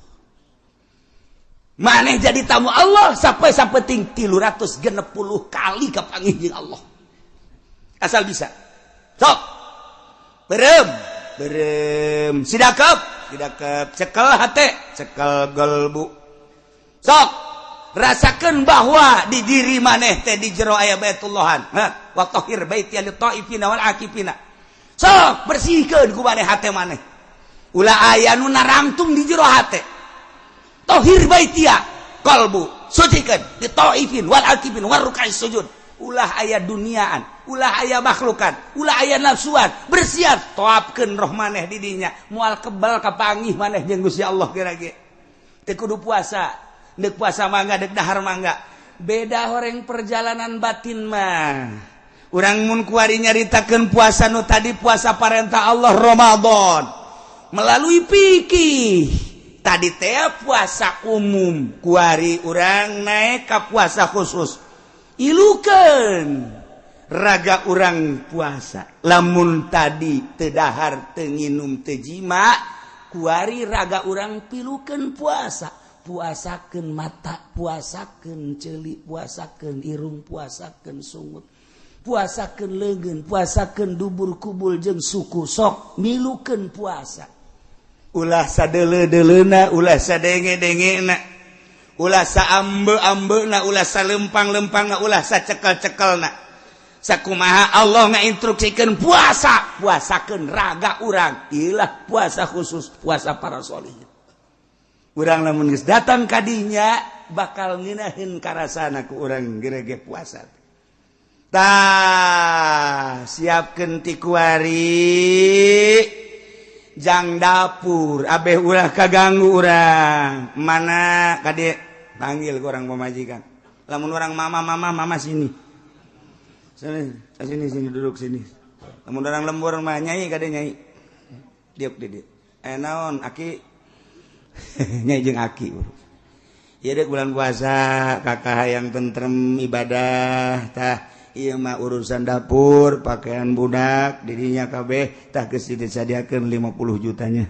maneh jadi tamu Allah sapoe sapeting 360 kali kapanggih jeung Allah asal bisa sok berem sidakep cekel hate cekel galbu sok rasakan bahwa di diri maneh teh di jero aya Baitullahan wa tahhir baiti lil taifina wal akifina sok bersihkeun ku maneh hate maneh ulah aya nu narangtung di jero hate tahhir baitia qalbu sucikeun di taifin wal akifin war rukais sujud ulah aya duniaan ulah aya makhlukan ulah aya nafsuan bersihan toapkeun roh maneh di dinya moal kebal kapanggih maneh jeung Gusti Allah geura-ge teu kudu puasa dek puasa mangga dek dahar mangga beda horeng perjalanan batin mah urang mun kuari nyaritakeun puasa nu tadi puasa parentah Allah Ramadan melalui fikih tadi teh puasa umum kuari urang naik ka puasa khusus ilukeun raga urang puasa lamun tadi teu dahar teu nginum teu jima kuari raga urang pilukeun puasa puasakeun mata puasakeun ceuli puasakeun irung puasakeun sungut puasakeun leungeun puasakeun dubur kubul jeung suku sok milukeun puasa ulah sadeuleu-deuleuna ulah sadenge-dengena ulah saambe-ambeuna ulah salempang-lempangna ulah sacekel-cekelna sakumaha Allah ngainstruksikeun puasa puasakeun raga urang ilah puasa khusus puasa para sholihin urang lamun geus datang kadinya bakal ngeunaheun karasana ku urang gerege puasa tah siapkeun ti kuari jang dapur abeh ulah kaganggu urang mana kade panggil ku urang pamajikan lamun urang mama sini sini duduk sini lamun orang lembur mah nyai kade nyai diuk di dieu naon aki nyai jeung aki ieu dek bulan puasa kakak hayang tentrem ibadah tah ieu mah urusan dapur pakaian budak dirinya kabeh tah geus disadiakeun 50 jutanya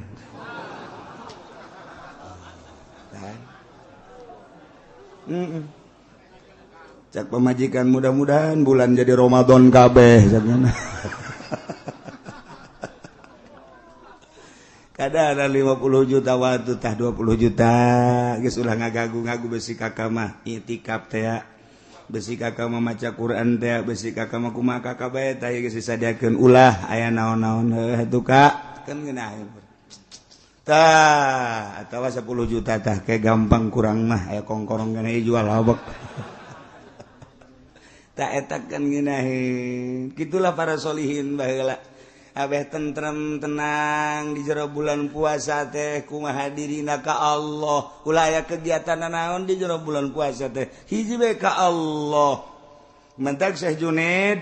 cak pemajikan mudah-mudahan bulan jadi Ramadan kabeh sakna. Kada ada 50 juta waktu tah 20 juta geus ulah ngagagu-ngagu besi kakak mah itikaf teh besi kakak mah maca Quran teh besi kakak mah kumaha kakak bae tah geus disadiakeun ulah aya naon-naon heuh Kak kan geunah tah atawa 10 juta tah kayak gampang kurang mah aya kongkorong kana jual habek tak etak kan nginahin gitulah para solihin baheula abeh tentrem tenang di jero bulan puasa teh kumaha dirina ka Allah ulah aya kegiatan naon di jero bulan puasa teh hiji bae ka Allah mentak Syekh Junaid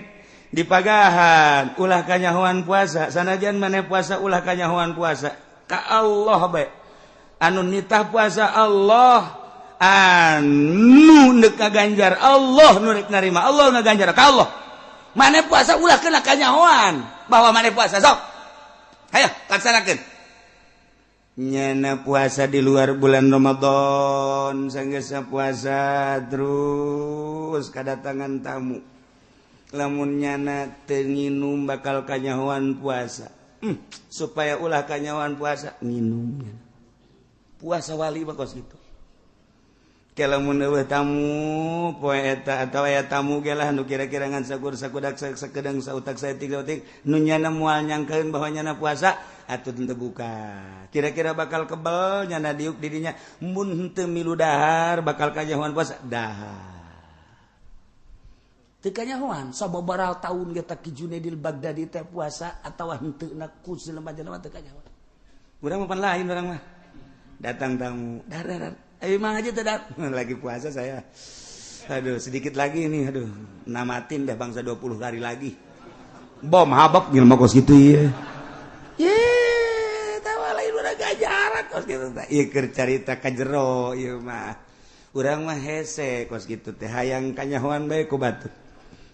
di pagahan ulah kanyahoan puasa sanajan maneh puasa ulah kanyahoan puasa ka Allah bae anu nitah puasa Allah anu neuk ngaganjar Allah nu rek narima Allah ngaganjar ka Allah maneh puasa ulah kena kanyahoan bahwa maneh puasa sok hayo laksanakeun nyana puasa di luar bulan Ramadan sanggeus puasa terus kadatangan tamu lamun nyana teu nginum bakal kanyahoan puasa supaya ulah kanyahoan puasa nginum puasa wali bakos gitu lamun eueuh tamu poe eta atawa aya tamu ge lah nu kira-kira ngan sakur-sakudak sakedeng sautak saeutik nu nyana moal nyangkeun bahwa nyana puasa atuh teu buka kira-kira bakal kebel nyana diuk di dinya mun henteu milu dahar bakal kanyahoan puasa dahar teu kanyahoan sababaraha taun ge tak Junaidil Baghdadi teh puasa atawa henteu na ku jelema-jelema teu kanyahoan urang mah pan lain urang mah datang tamu dar ayo mang aja tidak lagi puasa saya aduh sedikit lagi nih aduh namatin dah bangsa 20 hari lagi bom habak gimana kos gitu ya tawa lain udah gajaran kos gitu iya keur carita ka jero ieu mah urang mah hese kos gitu teh hayang kanyahoan bae ku batur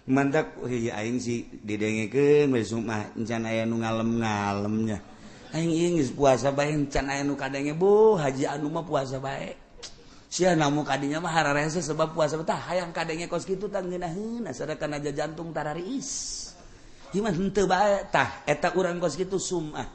mantak aing si didengekeun we sumah encan aya nu ngalem-ngalemnya aing ieu geus puasa bae encan aya nu kadenge bu haji anu mah puasa bae sia namu kadinya mah hararese sebab puasa tah hayang kadenge kos kitu tah ngeunaheun asarakan aja jantung tarariis iman henteu bae tah eta urang kos kitu sumah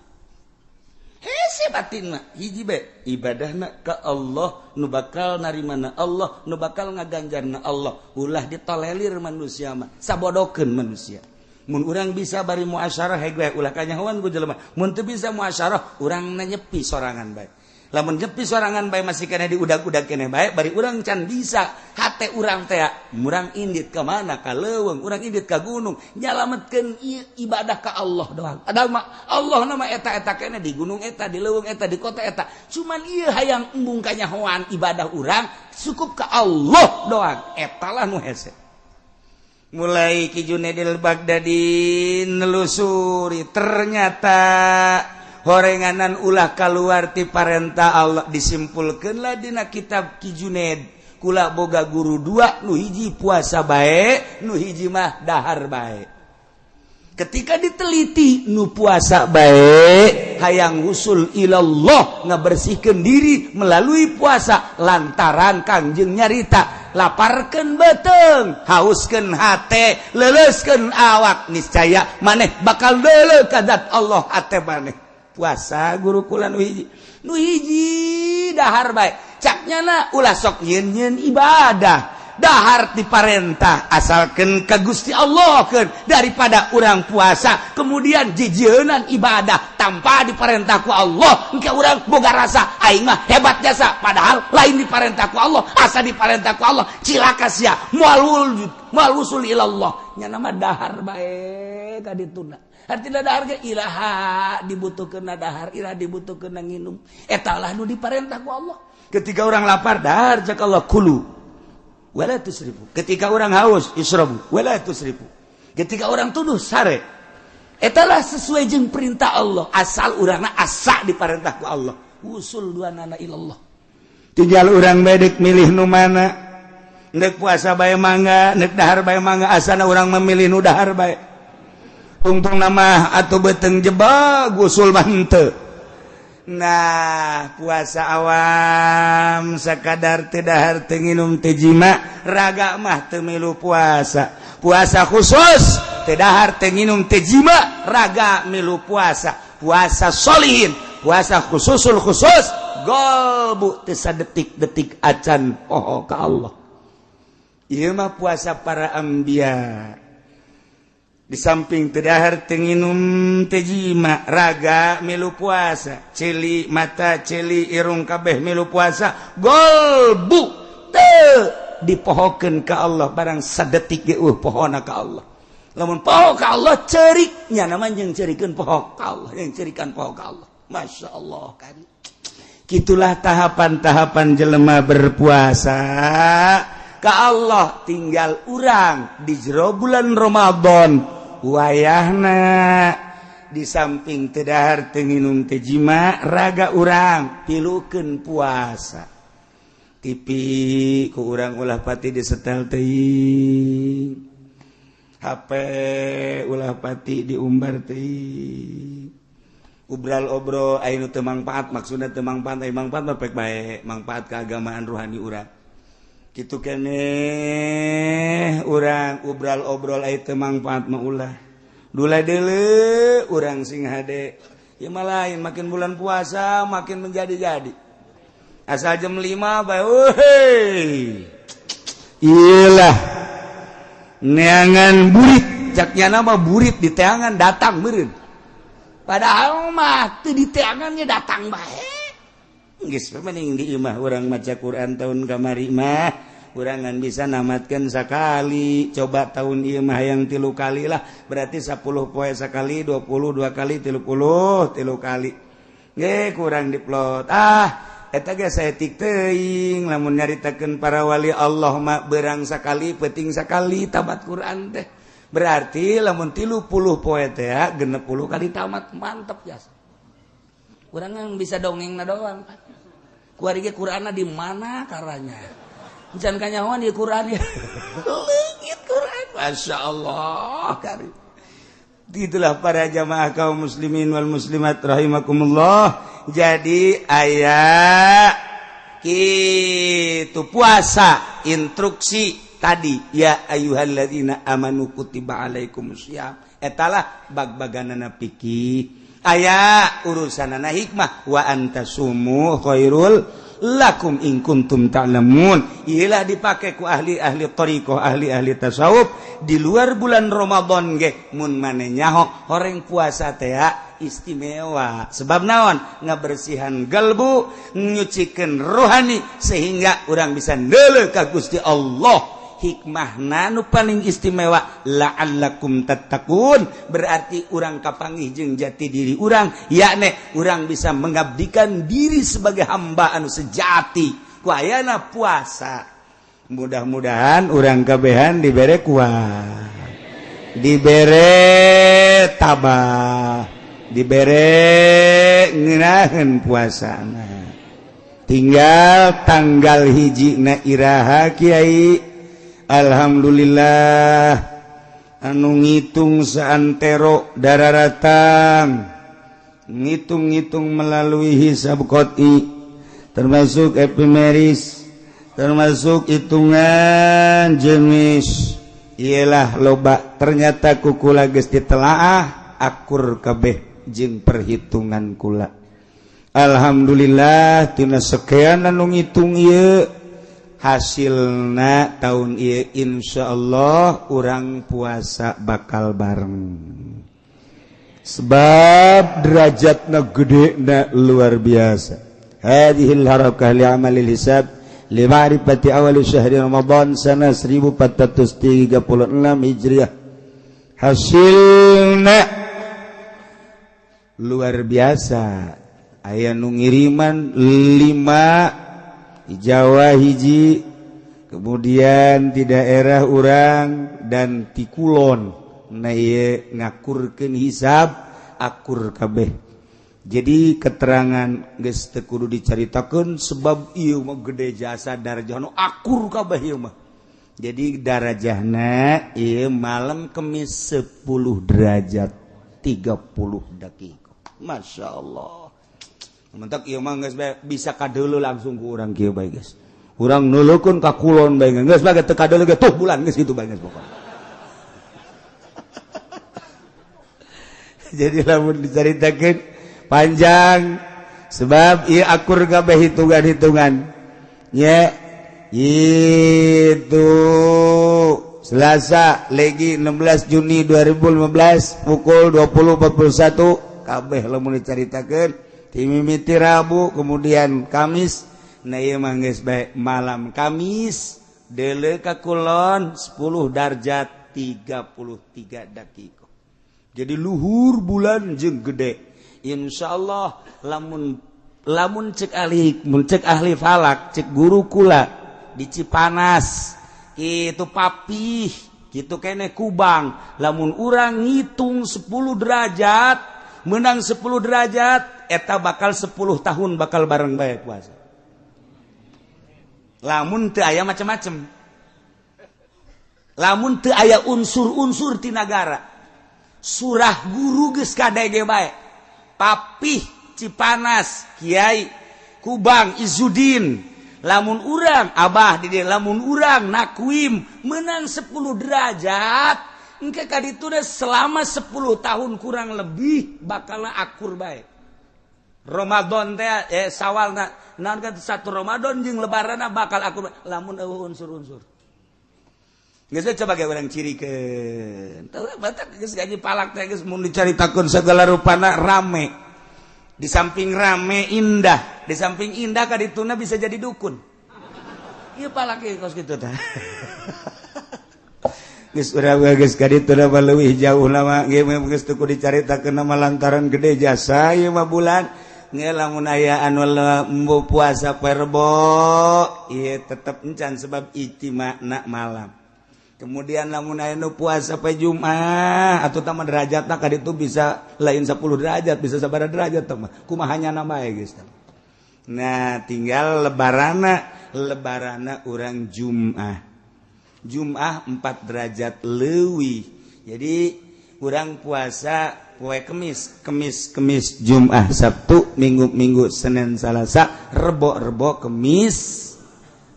hese batinna hiji bae ibadahna ka Allah nu bakal narimana Allah nu bakal ngaganjarna Allah ulah ditolelir manusia mah sabodokeun manusia mun urang bisa bari muasyarah hege ulah kanyahoan ku jelema mun teu bisa muasyarah urang nyepi sorangan bae lamun nyepi sorangan bae masih kena diudag-udag keneh bae bari urang can bisa hate urang teh urang indit ka mana ka leuweung urang indit ka gunung nyalametkeun ibadah ka Allah doang ada mah Allah nama eta-eta keneh di gunung eta di leuweung eta di kota eta cuman ieu hayang embung kanyahoan ibadah urang cukup ka Allah doang eta lah nu hese mulai Ki Junaidil Baghdadi nelusuri ternyata horenganan ulah keluar ti parentah Allah disimpulkeunlah dina kitab Ki Junaid kula boga guru dua nu hiji puasa bae nu hiji mah dahar bae ketika diteliti nu puasa bae hayang usul ilallah ngabersihkeun diri melalui puasa lantaran Kangjeng nyarita laparkeun beuteung hauskeun hate leuleuskeun awak niscaya maneh bakal deuleu ka zat Allah hate maneh puasa guru kula nu hiji dahar bae caknyana ulah sok nyeun ibadah dahar diparentah asalkeun ka Gusti Allah keun daripada urang puasa kemudian jijeunan ibadah tanpa diparentah ku Allah engke urang boga rasa aing mah hebat jasa padahal lain diparentah ku Allah asa diparentah ku Allah cilaka sia moal wusul ilallah nya nama dahar bae ka dituna artina dahar ge ilaha dibutuhkeun dahar ilaha dibutuhkeun nginum eta lah nu diparentah ku Allah ketika orang lapar dahar cak Allah kulu wala tusrifu ketika orang haus israbu wala tusrifu ketika orang tuduh sare etalah sesuai jeung perintah Allah asal urangna asa diparentah ku Allah usul duanana ilallah tinggal urang bedek milih nu mana neuk puasa bae mangga neuk dahar bae mangga asana urang memilih nu dahar bae tungtung nama atuh beuteung jebak usul mah henteu. Nah puasa awam sakadar teu dahar teu nginum teu jima raga mah teu milu puasa khusus teu dahar teu nginum teu jima raga milu puasa solihin puasa khusus golbu teu sadetik-detik acan poho ka Allah ieu mah puasa para anbiya. Di samping teu dahar teu nginum teu jima raga milu puasa celi mata celi irung kabeh milu puasa golbu teu dipohokeun ka Allah barang sadetik ge pohona ka Allah lamun poho ka Allah ceuriknya nama jeung ceurikeun poho ka Allah yang ceurikan poho ka Allah masyaallah kan kitulah tahapan-tahapan jelema berpuasa ka Allah tinggal urang di jero bulan Ramadan wayahna di samping teu dahar teu nginum teu jima raga urang pilukeun puasa tipi ku urang ulah pati disetel teuing HP ulah pati diumbar teuing ubral obrol aya nu teu mangpaat maksudna teu mangpaat aya mangpaat mah pek bae mangpaat keagamaan rohani urang kitu keneh urang ubral obrol aya teu mangpaat mah ulah dula deuleu urang sing hade ieu mah lain makin bulan puasa makin menjadi-jadi asal jam 5 bae weuy iyalah neangan burit caknyana mah burit di teangan datang meureun padahal mah teu di teangannya datang bae geus mending di imah urang maca Quran tahun kamari mah urang ngan bisa namatkeun sakali coba tahun ieu mah hayang 3 kali lah berarti 10 poe sakali 22 kali 30 kali ge kurang diplot eta ge saeutik teuing lamun nyaritakeun para wali Allah mah beurang sakali peuting sakali tamat Quran teh berarti lamun 30 poe teh 60 kali tamat mantep jasa urang ngan bisa dongengna doang kuari Qur'anna di mana karanya jangan kanyawan di Qur'an ya leungit Qur'an masyaallah karim itulah para jamaah kaum muslimin wal muslimat rahimakumullah jadi aya kitu puasa instruksi tadi ya ayyuhalladzina amanu kutiba alaikumusiyam etalah bag-baganana fikih aya urusanana hikmah wa antasumu khairul lakum in kuntum ta'lamun iyalah dipakai ku ahli-ahli thariqah ahli-ahli tasawuf di luar bulan Ramadan ge mun maneh nyaho horeng puasa teh istimewa sebab naon ngabersihan galbu nyucikeun rohani sehingga urang bisa ndeuleuh ka Gusti Allah hikmahna nu paling istimewa la'allakum tattaqun berarti urang kapanggih jeung jati diri urang yakni urang bisa mengabdikan diri sebagai hamba anu sejati ku ayana puasa mudah-mudahan urang kabehan dibere kuat dibere tabah dibere ngeunaheun puasana tinggal tanggal hijina iraha kiai alhamdulillah anu ngitung saantero dararatang ngitung-ngitung melalui hisab qot'i termasuk epimeris termasuk hitungan jenis ialah loba ternyata kukula geus ditelaah akur kabeh jeung perhitungan kula alhamdulillah tina sekian anu ngitung ieu hasilna tahun ieu insyaallah urang puasa bakal bareng sebab derajatna gedena luar biasa hadhil harakah li amalil hisab li ma'rifati awal syahri Ramadan sana 1436 Hijriah hasilna luar biasa aya nu ngiriman 5 di Jawa hiji kemudian di daerah urang dan di Kulon ngakurkeun hisab akur kabeh. Jadi keterangan geus teu kudu dicaritakeun sebab ieu mah gede jasa darajahna akur kabeh ieu mah. Jadi darajahna ieu malam Kemis 10 derajat 30 dakika. Masya Allah. Mentak ieu mah geus bisa kadeuleu langsung ku urang kieu bae geus. Urang nuleukeun ka kulon bae geus bae teu kadeuleu ge tuh bulan geus kitu bae geus pokona. Jadi lamun dicaritakeun panjang sebab ieu akur kabeh hitungan-hitungan. Nya itu Selasa legi 16 Juni 2015 pukul 20.41 kabeh lamun dicaritakeun ti mimiti Rabu kemudian Kamis na ieu mah geus bae malam Kamis deuleu ka kulon 10 darjat 33 dakika. Jadi luhur bulan jeung gede. Insyaallah lamun cek ahli falak cek guru kula di Cipanas itu papih gitu kene Kubang lamun urang ngitung 10 derajat menang 10 derajat eta bakal 10 tahun bakal bareng bae puasa. Lamun teu aya macam-macam, lamun teu aya unsur-unsur ti nagara surah guru geus kadege bae papih Cipanas Kiai Kubang Izudin lamun urang abah di dieu lamun urang nakwim menang 10 derajat engke kadituna selama 10 tahun kurang lebih bakal akur bae. Ramadan teh Sawal naon kan 1 Ramadan jeung lebaranna bakal akur lamun eueuh unsur-unsur. Geus coba ge urang cirikeun. Teu batak geus gaji palak teh geus mun dicaritakeun segala rupana rame. Di samping rame indah, di samping indah kadituna bisa jadi dukun. Ieu palak ge kos kitu tah. Geus urang geus kadituna mah leuwih jauh lama ge geus teu kudu dicaritakeun mah lantaran gede jasa ieu mah bulan. Nge lamun aya anu embu puasa perbo, ieu tetep encan sebab ijtima'na malam. Kemudian lamun aya nu puasa poe Jumat atuh tah derajatna ka ditu bisa lain 10 derajat bisa sabaraha derajat tah mah kumahanya bae geus tah. Nah tinggal lebarana urang Jumat 4 derajat leuwih. Jadi urang puasa poe Kemis Jumat Sabtu Minggu Senin Salasa Rebo Kemis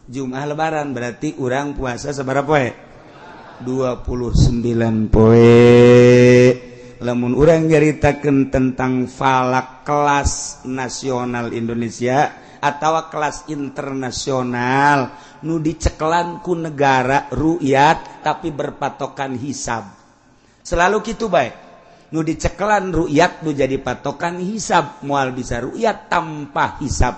Jumat lebaran berarti urang puasa sabaraha poe 29 poe. Lamun urang nyaritakeun tentang falak kelas nasional Indonesia atawa kelas internasional nu diceklan ku negara ru'yat tapi berpatokan hisab. Selalu kitu bae. Nu diceklan ru'yat nu jadi patokan hisab, moal bisa ru'yat tanpa hisab.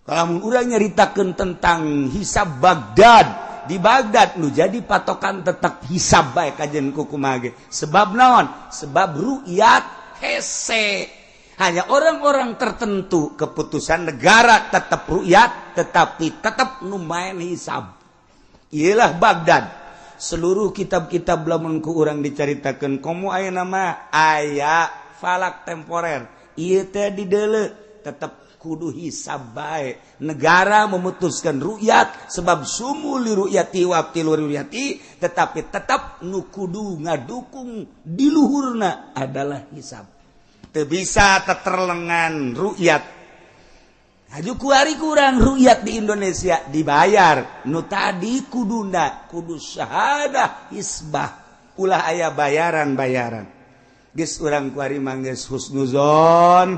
Kalau urang nyaritakeun tentang hisab Baghdad, di Baghdad nu jadi patokan tetap hisab bae kajen kumaha ge. Sebab naon? Sebab ru'yat hese. Hanya orang-orang tertentu keputusan negara tetap ru'yat tetapi tetap nu main hisab. Iyalah Baghdad. Seluruh kitab-kitab lamun ku urang dicaritakeun komo aya nama aya falak temporer. Ieu teh di deuleu tetap kudu hisab bae. Negara memutuskan ru'yat sebab sumuli ru'yati wa abtilu ru'yati tetapi tetap nu kudu ngadukung di luhurna adalah hisab. Teu bisa teterlengan ru'yat. Haju kuari kurang ru'yat di Indonesia dibayar. Nu tadi kuduna kudu syahadah hisbah. Ulah aya bayaran-bayaran. Geus urang kuari manggeus husnuzon.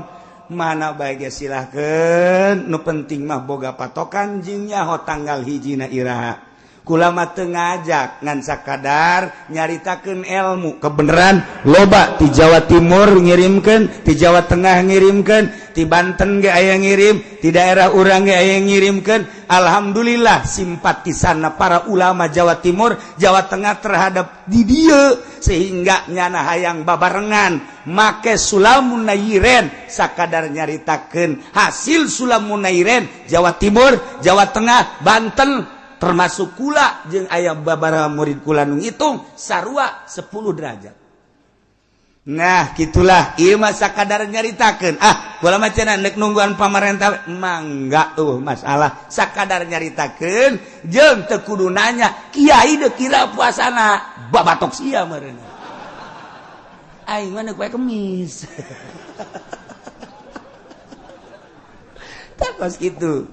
Mana baik silahkan. Nu penting mah boga patokan jeung nyaho tanggal hijina iraha. Kula mah teu ngajak ngan sakadar nyaritakeun ilmu kebenaran loba ti Jawa Timur ngirimkeun, ti Jawa Tengah ngirimkeun, ti Banten ge aya ngirim, ti daerah urang ge aya ngirimkeun. Alhamdulillah simpatisanna para ulama Jawa Timur, Jawa Tengah terhadap di dieu sehingga nyana hayang babarengan make Sulamun Nairen sakadar nyaritakeun hasil Sulamun Nairen Jawa Timur, Jawa Tengah, Banten termasuk kula jeung aya babaraha murid kula nu ngitung sarua 10 derajat. Nah gitulah ieu mah sakadar nyaritakeun bola macana nek nungguan pamarentah mangga masalah sakadar nyaritakeun jeung teu kudu nanya kiai deuk kira puasana babatok sia meureun aing mah neuk poe Kemis tapos kitu.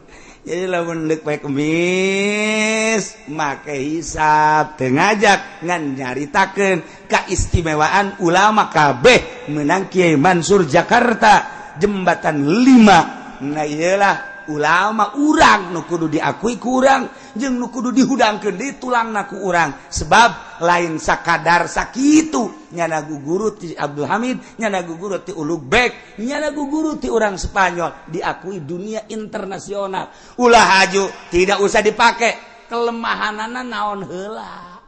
Jadi lamun neuk poe Kemis make hisab teu ngajak ngan nyaritakeun kaistimewaan ulama kabeh meunang Kiai Mansur Jakarta jembatan 5. Nah iyalah ulama urang nu kudu diakui ku urang jeung nu kudu dihudangkeun di tulangna ku urang sebab lain sakadar sakitu nyana guguru ti Abdul Hamid nyana guguru ti Ulug Bek nyana guguru ti urang Spanyol diakui dunia internasional ulah haju tidak usah dipake kelemahanana naon heula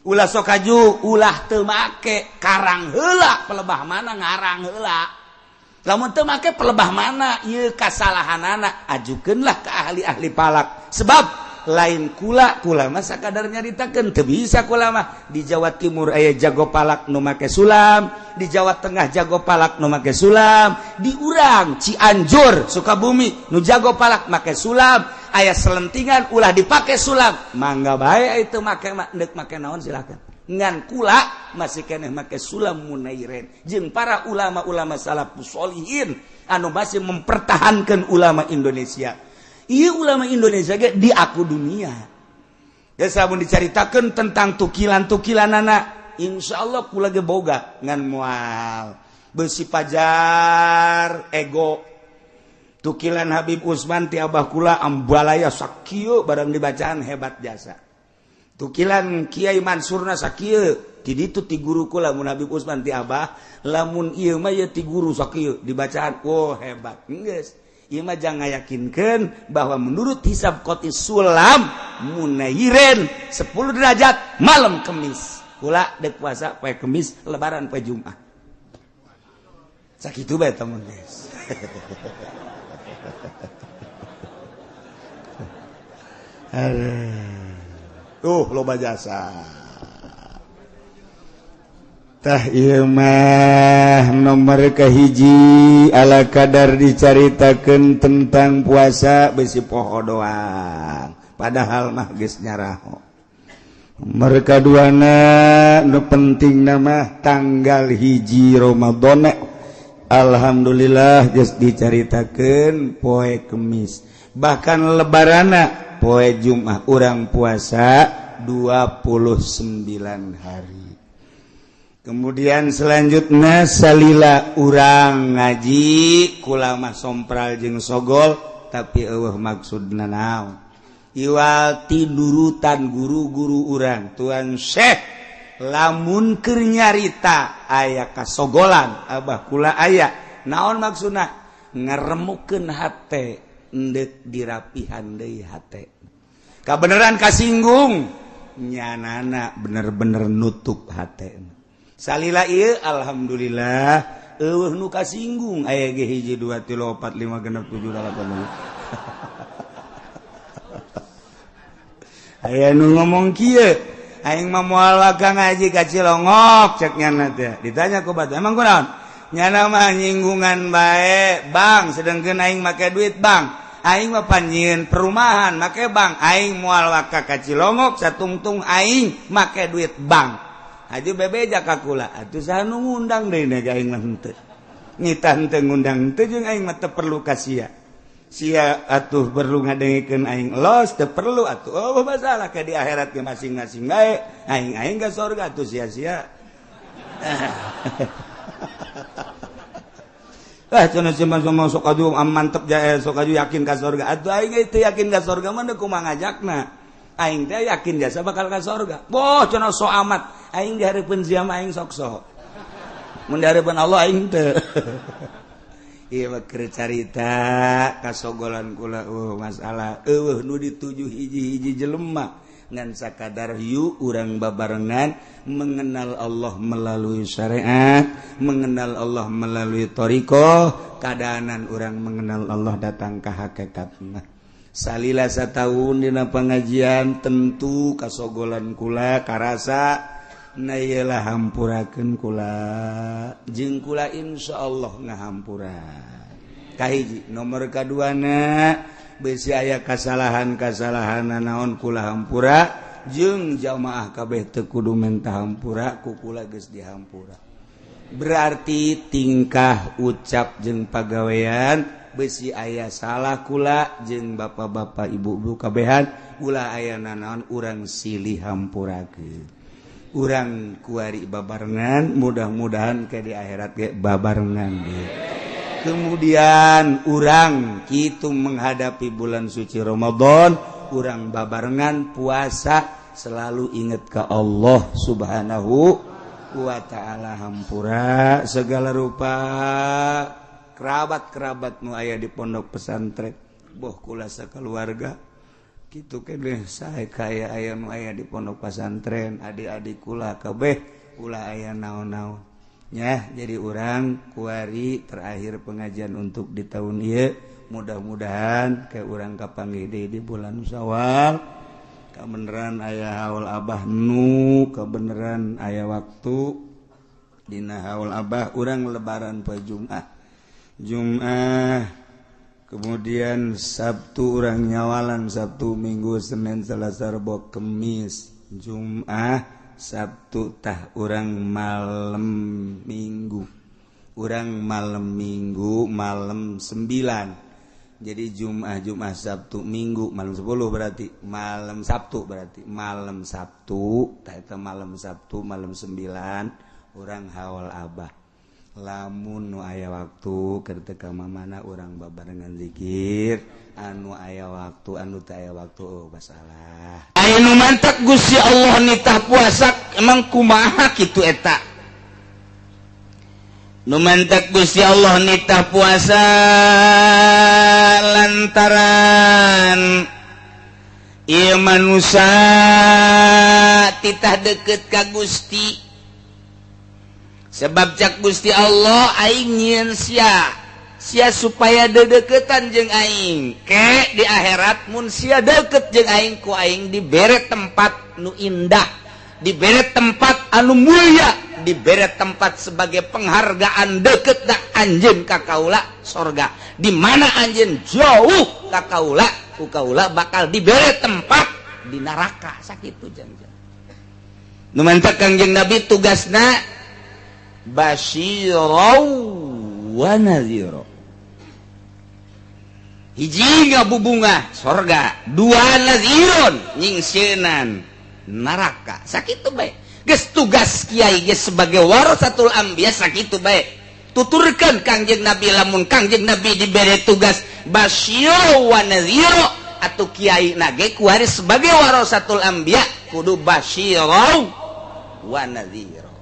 ulah sok haju ulah teu make karang heula pelebah mana ngarang heula lamun teu make pelebah mana ieu kasalahanana ajukeunlah ka ahli-ahli palak sebab lain kula mah sakadar nyaritakeun teu bisa kula mah di Jawa Timur aya jago palak nu make sulam di Jawa Tengah jago palak nu make sulam di urang Cianjur Sukabumi nu jago palak make sulam aya selentingan ulah dipake sulam mangga bae itu make mah deuk make naon silakan ngan kula masih keneh make sulam munairen jeung para ulama-ulama salafus sholihin anu masih mempertahankan ulama Indonesia. Iya ulama Indonesia ge diaku dunia. Ya samun dicaritakeun tentang tukilan-tukilanana, insyaallah kula ge boga ngan moal beusi pajar ego. Tukilan Habib Usman ti abah kula ambalaya sakieu barang dibacaan hebat jasa. Tukilan Kiai Mansurna sakieu ti ditu ti guru kula mun Habib Usman ti abah lamun ieu mah ye ti guru sakieu dibacaan hebat. Geus. Ieu mah jangan yakinkeun bahwa menurut hisab qotis sulam munairen 10 derajat malam Kemis. Kula deuk puasa poe Kemis, lebaran poe Jumat. Sakitu bae tamun geus. Loba jasa. Tah ieu mah nomor kahiji ala kadar dicaritakeun tentang puasa besi poho doang padahal mah geus nyaraho. Nomor kaduana nu penting mah tanggal hiji Ramadan alhamdulillah geus dicaritakeun poe Kemis bahkan lebarana poe Jumat urang puasa 29 hari. Kemudian selanjutnya salila urang ngaji kula mah sompral jeung sogol tapi eueuh maksudna naon iwal tidurutan guru-guru urang tuan Syekh lamun keur nyarita aya kasogolan abah kula aya naon maksudna ngaremukeun hate endek dirapihan deui hate kabeneran kasinggung nyanana bener-bener nutup hate salila ieu alhamdulillah eueuh nu kasinggung aya ge 1 2 3 4 5 6 7 8 9 aya nu ngomong kieu aing mah moal waga ngaji ka Cilongok cek nyana teh ditanya ku batu emang kunaon nyana mah nyinggungan bae bang sedengkeun aing make duit bang aing mah panjieun perumahan make bang aing moal waga ka Cilongok satungtung aing make duit bang aju bebeja ka kula atuh saha nu ngundang deui na aing mah henteu ngitan teu ngundang teu jeung aing mah teu perlu ka sia atuh perlu ngadengikeun aing los teu perlu atuh masalah ka di akhirat ge masing-masing bae aing ka surga atuh sia-sia cenah cuma sok aju mantep jae sok aju yakin ka surga atuh aing teu yakin ka surga mah kumaha ngajakna aing teh yakin jasa bakal ka surga boh cenah so amat aing dihareupeun sia mah aing sok-sok mun dihareupeun Allah aing teu ieu mah keur carita kasogolan kula masalah eueuh nu dituju hiji-hiji jelema ngan sakadar hiu urang babarengan mengenal Allah melalui syariat mengenal Allah melalui thariqah kadaanan urang mengenal Allah datang ka hakikatna salila satahun dina pengajian tentu kasogolan kula karasa na iyalah hampurakeun kula jeung kula insyaallah ngahampura. Kahiji nomor kaduana besi aya kasalahan-kasalahan naon kula hampura jeung jamaah kabeh teu kudu menta hampura ku kula geus dihampura. Berarti tingkah ucap jeung pagawean besi aya salah kula jeung bapak-bapak ibu-ibu kabehan ulah aya naon urang silih hampurakeun. Urang kuari babarengan mudah-mudahan ke di akhirat ge babarengan deh. Kemudian urang kitu menghadapi bulan suci Ramadan urang babarengan puasa selalu ingat ke Allah Subhanahu wa ta'ala hampura segala rupa kerabat-kerabat nu aya di pondok pesantren boh kula sakeluarga kitu keneh sae kaya aya nu aya di pondok pesantren adik-adik kula kabeh ulah aya naon-naon nya. Jadi urang kuari terakhir pengajian untuk di tahun ieu mudah-mudahan ke urang kapanggih deui di bulan Syawal kabeneran aya haul abah nu kabeneran aya waktu dina haul abah urang lebaran poe Jumat kemudian Sabtu urang nyawalan Sabtu Minggu Senin Selasa Rabu Kamis Jumat Sabtu tah urang malam Minggu malam 9. Jadi Jumat Sabtu Minggu malam 10 berarti malam Sabtu tah eta malam Sabtu malam 9 urang haul abah. Lamun nu aya waktu keur teu ka mamana urang babarengan zikir anu aya waktu anu teu aya waktu basalah. Aya nu mantap Gusti Allah nitah puasa emang kumaha kitu eta? Nu mantap Gusti Allah nitah puasa lantaran ieu manusia titah deukeut ka Gusti. Sebab cak Gusti Allah aing nyieun sia supaya dedeketan jeung aing ke di akhirat mun sia deukeut jeung aing ku aing dibere tempat nu indah, dibere tempat anu mulia, dibere tempat sebagai penghargaan deukeut da anjeun ka kaula sorga. Di mana anjeun jauh ka kaula ku kaula bakal dibere tempat di neraka sakitu jangan. Nu mantap Kangjeng Nabi tugasna basyirau wa nadhira. Hiji ngabubungah sorga, dua nadhirun nyingseunaan neraka. Sakitu bae. Geus tugas kiai geus sebagai warasatul anbiya sakitu bae. Tuturkeun Kangjeng Nabi lamun Kangjeng Nabi dibere tugas basyirau wa nadhira atuh kiai nage kuari sebagai warasatul anbiya kudu basyirau wa nadhira.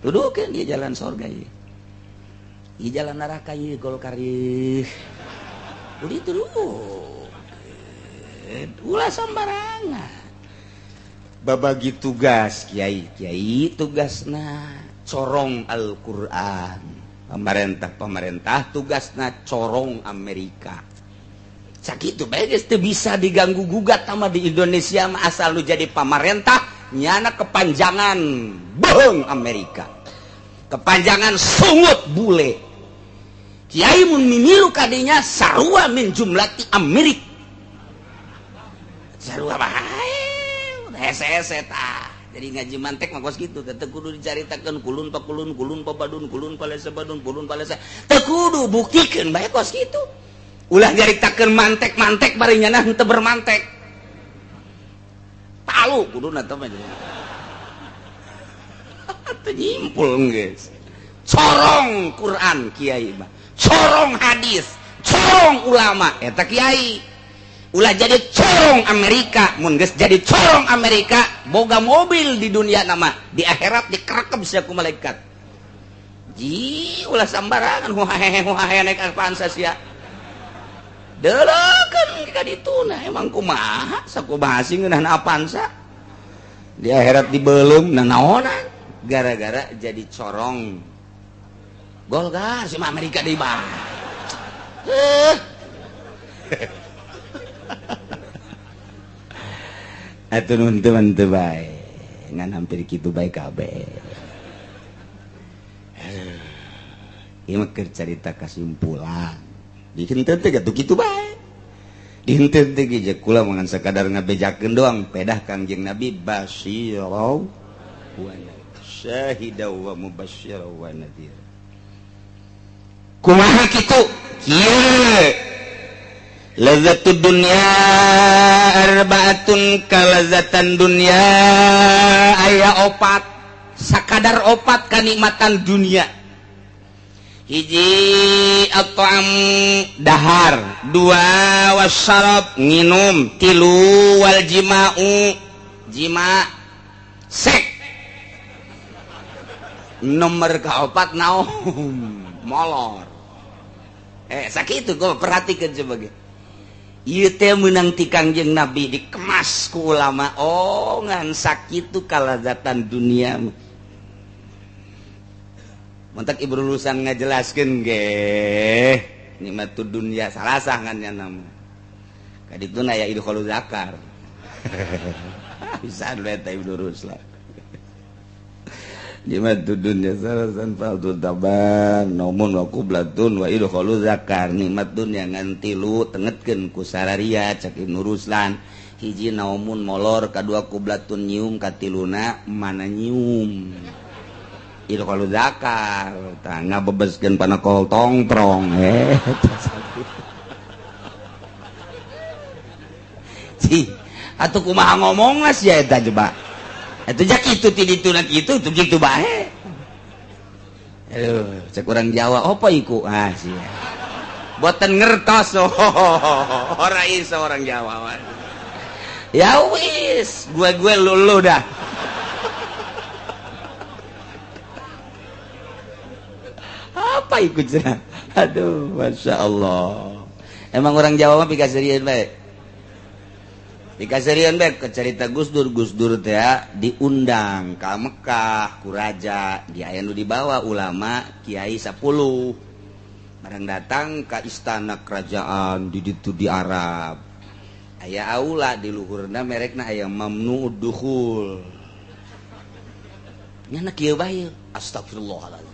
Dudukeun dia jalan sorga ieu. Ieu jalan neraka ieu Golkar ieu. Udah duduk. Ulah sambarangan. Babagi tugas kiai tugasna corong Al-Qur'an. Pemerintah tugasna corong Amerika. Sakitu bae geus teu bisa diganggu gugat sama di Indonesia mah asal lu jadi pamarentah nyana kepanjangan beung Amerika. Kepanjangan sungut bule. Kiai mun mimilu kadinya sarua min jumlati Amerik. Sarua bae. Hese-hese tah. Jadi ngaji mantek mah kos kitu, teu kudu dicaritakeun kulun pa badun, kulun palesa badun, kulun palesa. Teu kudu buktikeun bae kos kitu. Ulah nyaritakeun mantek-mantek bari nyana henteu bermantek. Palu kuduna teh mah. Nyimpul guys, corong Quran kiai mah, corong hadis, corong ulama eta kiai. Ulah jadi corong Amerika, mun geus jadi corong Amerika boga mobil di dunia nama, di akhirat dikerekep sia ku malaikat. Ji ulah sambarangan huahe naik Avanza sia. Deulekeun ka dituna emang kumaha sakumaha sih ngeunahna Avanza. Di akhirat dibeulem naonan. Gara-gara jadi corong Golkar si Amerika di bawah. atuh nun teu bae ngan hampir kitu bae kabeh. Ieu mah keur carita kasimpulan. Dihenteu teh gatuh kitu bae. Dihenteu teh ge kula mangan sakadar ngabejakeun doang pedah Kangjeng Nabi basyirau wa syahidaw wa mubasysyirau wa nadhir. Kumaha kitu? Kieu lazatud dunya arbaatun kalazatan dunya aya opat sakadar opat kanikmatan dunia. Hiji at-ta'am dahar, dua wasyarab nginum, tilu wal jima'u jima sek. Nomor kaopat naon molor. Sakitu kok perhatikan sebagai ieu teh meunang ti Kangjeng Nabi dikemas ku ulama. Oh ngan sakitu kalazatan dunia. Mantak ibu lulusan ngajelaskeun ge nikmatud dunya salasah ngan nama. Kadituna aya idkhulu zakar. Bisa dulu eta ibu ruslan. Nikmatud dunya salasan fardhu taban naumun wa qublatun wa idkhulu zakar. Nikmat dunya ngan tilu tengetkeun ku sararia cak Ibnu Ruslan. Hiji naumun molor, kadua qublatun nyium, katiluna mana nyium. Itu kalau zakar tangga bebeskeun pana kol tongprong ci atuh kumaha ngomongna sia eta coba atuh jak kitu ti dituna kitu tuh kitu bae. Aduh cek urang Jawa apa iku sia boten ngertos ora iso orang Jawa ya wis gue lulu dah. Apa ikut cenah? Aduh, masya Allah. Emang orang Jawa mah pikaserian bae. Pikaserian bae ke cerita Gus Dur teh diundang ka Mekah ku raja, dia aya nu dibawa ulama kiai 10. Barang datang ka istana kerajaan di ditu di Arab. Aya aula di luhurna merekna aya mamnu'ud dukhul. Nyana kieu bae. Astagfirullahaladzim.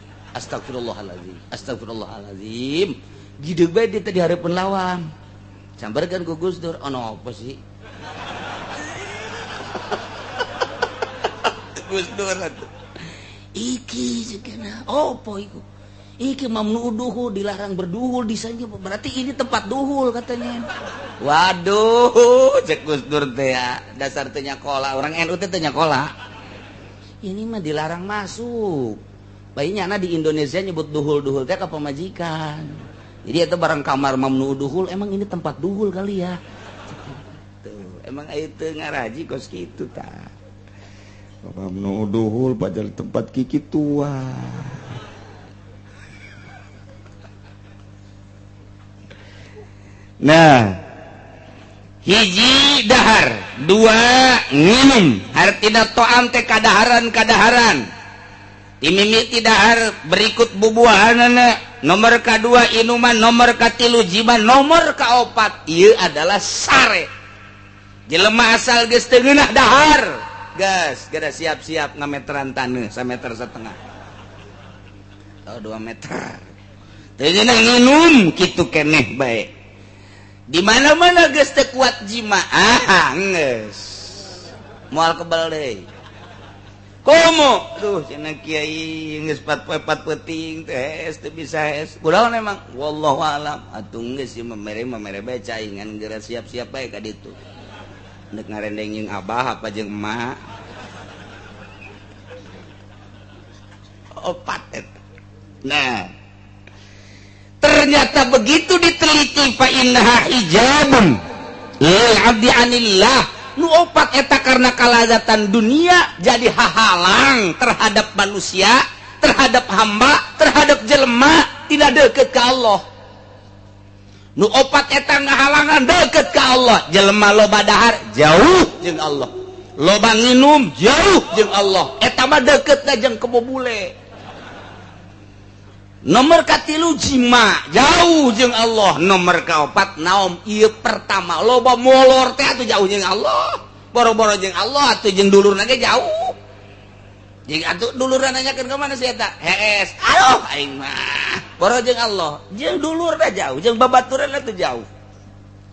Astagfirullahaladzim. Gideg bae dia teh dihareupeun lawang. Sambarkeun ku Gus Dur, ono apa sih? Gus Dur atuh. Iki cenah, opo iku? Iki mamnu duhul, dilarang berduhul di sana. Berarti ini tempat duhul katanya. Waduh, cek Gus Dur teh ya, dasar teh nyakola. Orang NU teh nyakola. Ini mah dilarang masuk. Bayinya di Indonesia nyebut duhul teh ka pemajikan. Jadi itu barang kamar mamnu duhul, emang ini tempat duhul kali ya. Tuh, emang itu ngaraji kos kitu tah. Mamnu duhul padahal tempat kiki tua. Nah, hiji dahar, dua nginum, hartina to'am teh kadaharan. Imimiti dahar berikut bubuahanana. Nomor kedua inuman, nomor katilu jiman, nomor kaopat ieu adalah sare. Jelema asal geus teu ngeunah dahar, gas gada siap-siap ngameteran taneuh 1,5 meter. Oh 2 meter. Teu ngeunah nginum kitu keneh bae. Di mana-mana geus teu kuat jima, geus moal kebal deui. Komo, duh cenah kiai geus 4 peting teh teu bisa es. Kunaon emang wallahu alam atuh geus si memere bae cai ngan geura siap-siap bae ka ditu. Neuk ngarendeng jeung abah apa jeung emak. Opat eta. Nah, ternyata begitu diteliti fa innaha hijabun lil abdi anillah. Nu opat eta karena kalazatan dunia jadi hahalang terhadap manusia, terhadap hamba, terhadap jelema tidak deket ke Allah. Nu opat eta ngahalangan deket ke Allah. Jelema loba dahar jauh jeung Allah, loba nginum jauh jeung Allah. Eta mah deket jeung kebo bule. nomor katilu jima jauh jeung Allah. Nomor kaopat naom ieu pertama loba molor teh atuh jauh jeung Allah. Boro-boro jeung Allah atuh jeung dulurna ge jauh. Jeung atuh dulurna nanyakeun ka mana si eta? Hees. Aduh aing mah boro jeung Allah. Jeung dulurna jauh, jeung babaturanna teh jauh.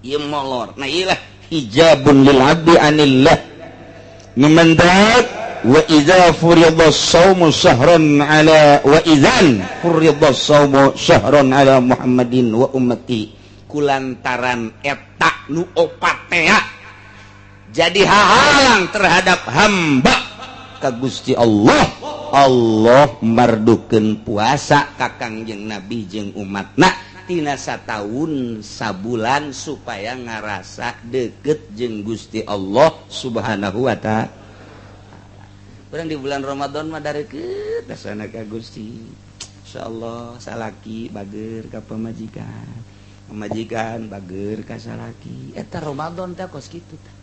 Ieu molor. Nah ieu lah hijabun lil abdi anillah. Numandak wa idza furida as-shaumu syahran ala wa idzan furida as-shaumu syahran ala Muhammadin wa ummati kulantaran eta nu opatea jadi hahalang terhadap hamba ka Gusti Allah. Allah mardukeun puasa ka Kangjeng Nabi jeung umatna tina sataun sabulan supaya ngarasa deket jeung Gusti Allah Subhanahu wa ta'ala. Orang di bulan Ramadan mah darekeut dasana ka Gusti. Insyaallah salaki bager ka pamajikan. Pamajikan bager ka salaki. Eta Ramadan teh kos kitu teh.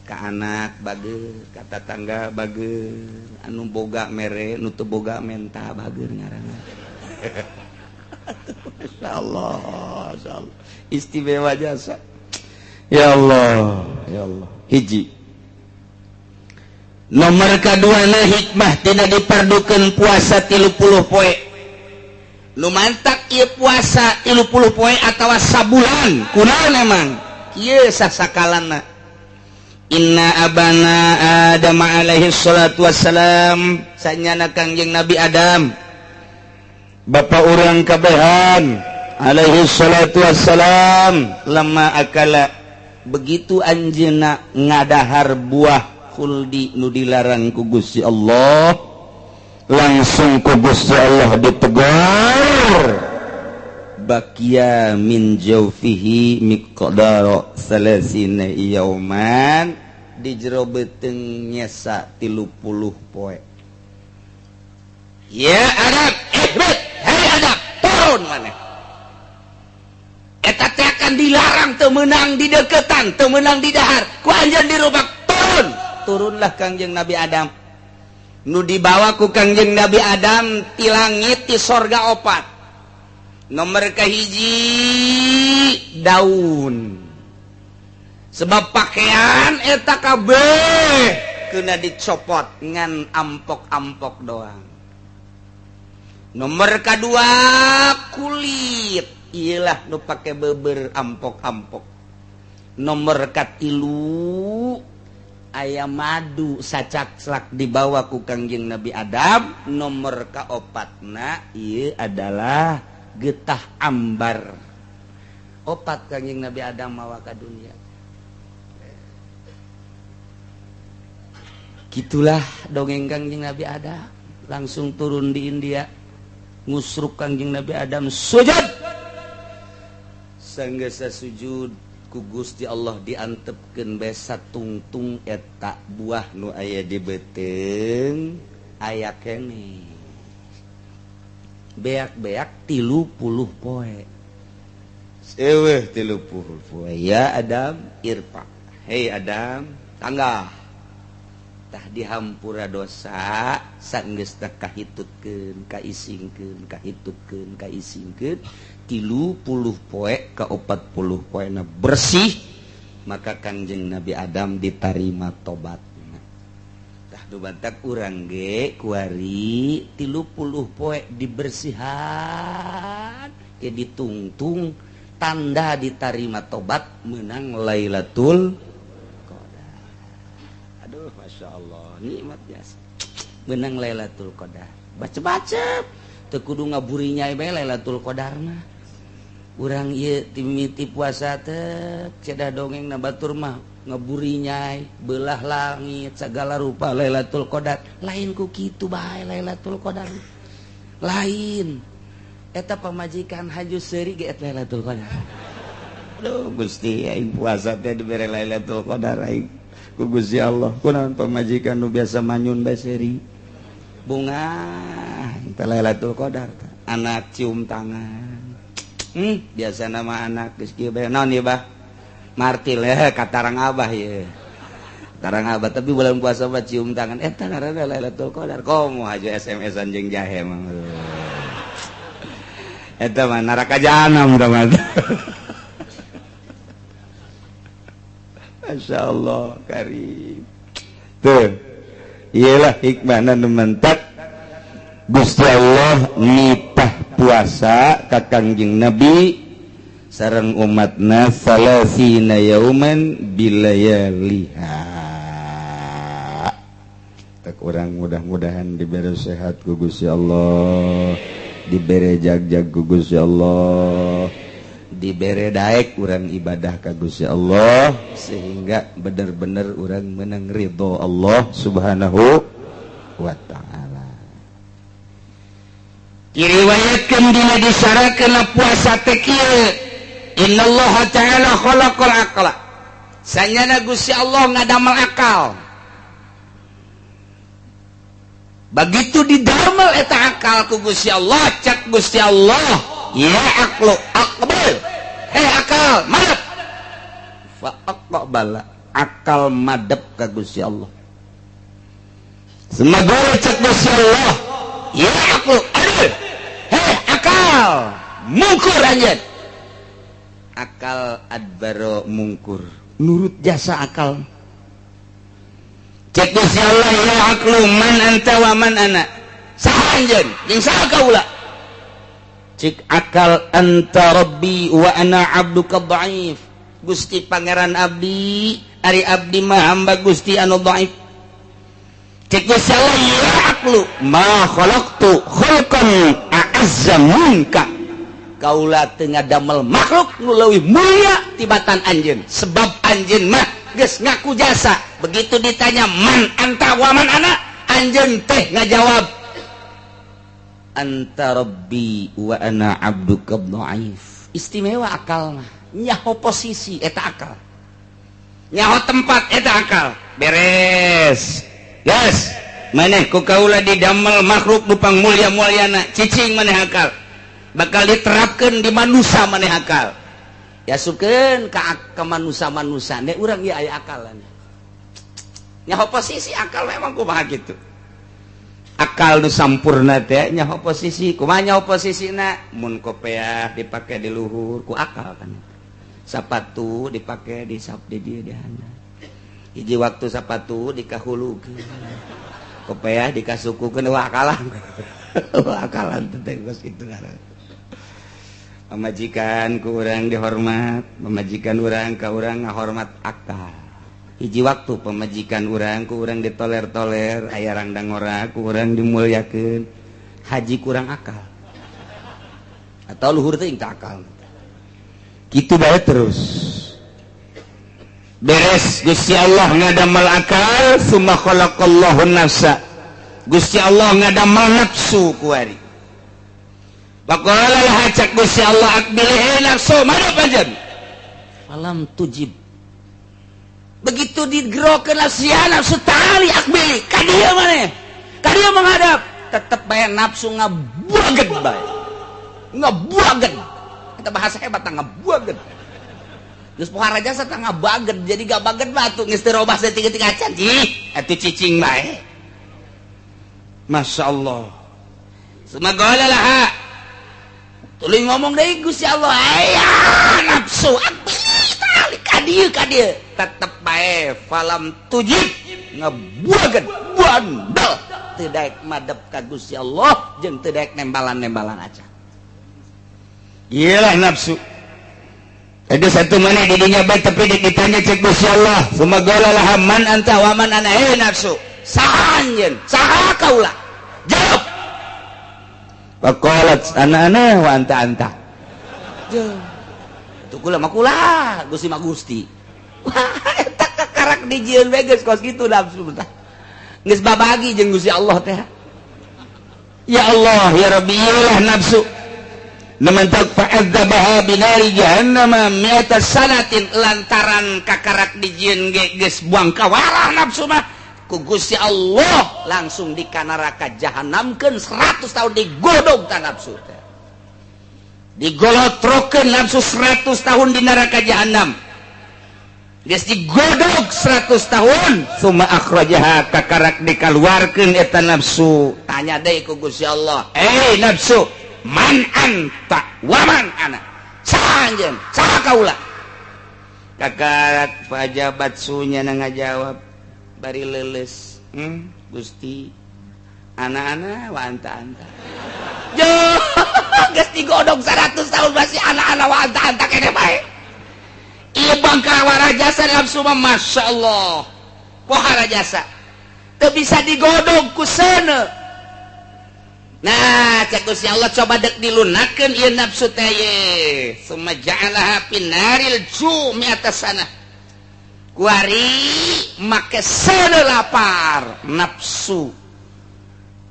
Ka anak bager, ka tetangga bager, anu boga mere, nu teu boga menta bager ngaranna. Insyaallah, insyaallah. Istimewa jasa. Ya Allah, ya Allah. Hiji nomor kaduana hikmah tina dipardukeun puasa 30 poe. Nu mantak ieu puasa 30 poe atawa sabulan. Kunaon emang? Ieu sasakalana. Inna abana Adam alaihi salatu wassalam sanyana Kangjeng Nabi Adam. Bapa urang kabehan alaihi salatu wassalam lama akala begitu anjeunna ngadahar buah khuldi nu dilarang ku Gusti Allah langsung ku Gusti Allah ditegur bakia min jawfihi miqdaro salasina yauman di jero beuteung nyesa 30 poe. Ya Adam, hai Adam, turun maneh. Eta teh akan dilarang teu meunang di deketan, teu meunang di dahar. Ku anjeun dirobak turun. Turunlah Kangjeng Nabi Adam. Nu dibawa ku Kangjeng Nabi Adam ti langit ti sorga opat. Nomor kahiji daun. Sebab pakaian eta kabeh kena dicopot ngan ampok-ampok doang. Nomor kedua kulit. Iyalah nu pake beber ampok-ampok. Nomor katilu aya madu sacak-celak dibawa ku Kangjeng Nabi Adam. Nomor kaopatna ieu adalah getah ambar. Opat Kangjeng Nabi Adam mawa ka dunia. Gitulah dongeng Kangjeng Nabi Adam. Langsung turun di India. Ngusruk Kangjeng Nabi Adam sujud. Sanggeus sujud ku Gusti Allah diantepkeun bae satungtung eta buah nu aya di beuteung aya keneh. Beak-beak 30 poe. Eueuh 30 poe. Ya Adam irfa. Hei Adam, tanggah. Tah dihampura dosa sanggeus teh kahitutkeun, kaisingkeun, kahitutkeun, kaisingkeun 30 poe ka 40 poena bersih, maka Kangjeng Nabi Adam ditarima tobatna. Tah dumadak urang ge kuari 30 poe dibersihan ke ditungtung tanda ditarima tobat menang Lailatul Qadar. Aduh Masya Allah nikmat biasa menang Lailatul Qadar. Baca-baca teu kudu ngaburi nyai bae Lailatul Qadar mah. Urang ieu timiti puasa teh cedah dongeng na batur mah ngaburi nyai belah langit segala rupa Lailatul Qadar. Lain ku kitu bae Lailatul Qadar. Lain eta pamajikan haju seuri ge eta Lailatul Qadar. Aduh Gusti aing puasa teh dibere Lailatul Qadar aing ku Gusti Allah. Kunaon pamajikan nu biasa manyun bae seuri. Bunga eta Lailatul Qadar. Anak cium tangan. Biasa nama anak geus kieu bae naon ieu bah? Martil katarang abah ye. Katarang abah tapi bulan puasa mah cium tangan eta ngaranna Lailatul Qadar. Komo haju SMS-an jeung jahe mah. eta mah neraka jahanam teman. Masyaallah karim. Tuh. Iyalah hikmahna mentak Gusti Allah nipah puasa ka Kangjeng Nabi sareng umatna salasina yauman bilayaliha. Tak urang mudah-mudahan diberi sehat ku Gusti Allah, diberi jag-jag ku Gusti Allah, diberi daek urang ibadah ka Gusti Allah sehingga benar-benar urang menang ridho Allah Subhanahu wa taala. Diriwayatkeun dina disyaratkeun puasa teh kieu. Innallaha ta'ala khalaqal aqla. Sanyana Gusti Allah ngadamel akal. Begitu didamel eta akal ku Gusti Allah, cak Gusti Allah, ya aqlu aqbal. Akal, madep. Fa aqbala, akal madep ka Gusti Allah. Semagara cak Gusti Allah, ya aqlu adil. Akal, mungkur anjeun. Akal adbaro mungkur. Nurut jasa akal. Cek Gusti Allah ya aqlu man anta wa man ana. Saha anjeun jeung saha kaula? Cik akal anta rabbi wa ana abduka dhaif. Gusti pangeran abdi, ari abdi mah hamba Gusti anu dhaif. Cik Gusti Allah ya aqlu ma khalaqtu khalqan a'azza minka. Kaula teu ngadamel makhluk nu leuwih mulia tibatan anjeun, sebab anjeun mah geus ngaku jasa. Begitu ditanya man anta wa man ana, anjeun teh ngajawab anta rabbi wa ana abduka dhaif. Istimewa akal mah, nyaho posisi eta akal, nyaho tempat eta akal. Beres yes, maneh ku kaula didamel makhluk nu pangmulia-mulyana, cicing maneh akal bakal diterapkan di manusia maneh akal. Ya sukeun ka manusia-manusia nek urang ieu aya akalan. Nyaho posisi akal memang kumaha kitu. Akal nu sampurna teh nyaho posisi, kumaha nyaho posisina? Mun kopiah dipake di luhur ku akal kan. Sapatu dipake di sap di dieu di handap. Hiji waktu sapatu dikahulukeun. Kopiah dikasukukeun wah akalan. Wah akalan teh geus kitu ngaranna. Pamajikan ku urang dihormat, pamajikan urang ka urang ngahormat akal. Hiji waktu pamajikan urang ku urang ditoler-toler, aya rangdang ora ku urang dimulyakeun, haji kurang akal. Atau luhur teh teu akal. Kitu bae terus. Beres Gusti Allah ngadamel akal, summa khalaqallahu nafsa. Gusti Allah ngadamel nafsu ku ari. Baqala lah cak Gusti Allah akbil nafsu mana panjen falam tujib. Begitu digerokeun sia nafsu tali akbil ka dieu maneh, ka dieu menghadap tetep bae nafsu ngabuageun bae, ngabuageun. Eta bahasa hebat tah ngabuageun. Geus pohara jasa tah ngabageun, jadi gabageun batu geus teu robah saeutik-eutik acan ih atuh cicing bae. Masyaallah. Sumagala lah tuluy ngomong deui Gusti Allah, aya nafsu tali ka dieu tetep bae falam tujib ngabuageun bandel teu daek madep ka Gusti Allah jeung teu daek nembalan-nembalan acan. Iyalah nafsu. Ada satu mana di dunia baik tapi ditanya cek Gusti Allah, sumagala lah man anta wa man ana nafsu. Saha anjeun? Saha kaula? Jawab. Faqalat ana wa anta. Tuh kula mah kula, Gusti mah Gusti. Wah, eta kakarak dijieun we geus kos kitu nafsu tah. Geus babagi jeung Gusti Allah teh. Ya Allah, ya Rabbi, ilah nafsu. Namantak fa'adzabaha binari jahannam mi'ata sanatin lantaran kakarak dijieun ge geus buang kawarah nafsu mah. Ku Gusti Allah langsung di neraka jahanamkeun 100 tahun digodog ta nafsu teh. Digolotrokeun nafsu 100 tahun di neraka jahanam. Geus digodog 100 tahun, summa akhrajaha kakarak dikaluarkeun eta nafsu. Tanya deui ku Gusti Allah, nafsu, man anta waman ana sanjen saha kaula kakarak pajabat sunya na ngajawab bari leuleus Gusti anak-anak wa anta yo geus digodog 100 tahun masih anak-anak wa anta kene bae ieu bangka warajasa nafsu mah masyaallah pohara jasa teu bisa digodog ku seuneu. Nah cek Gusti Allah coba dek dilunakeun ieu nafsu teh ye summa ja'alaha finaril jumi atasana kuari make seuneu lapar nafsu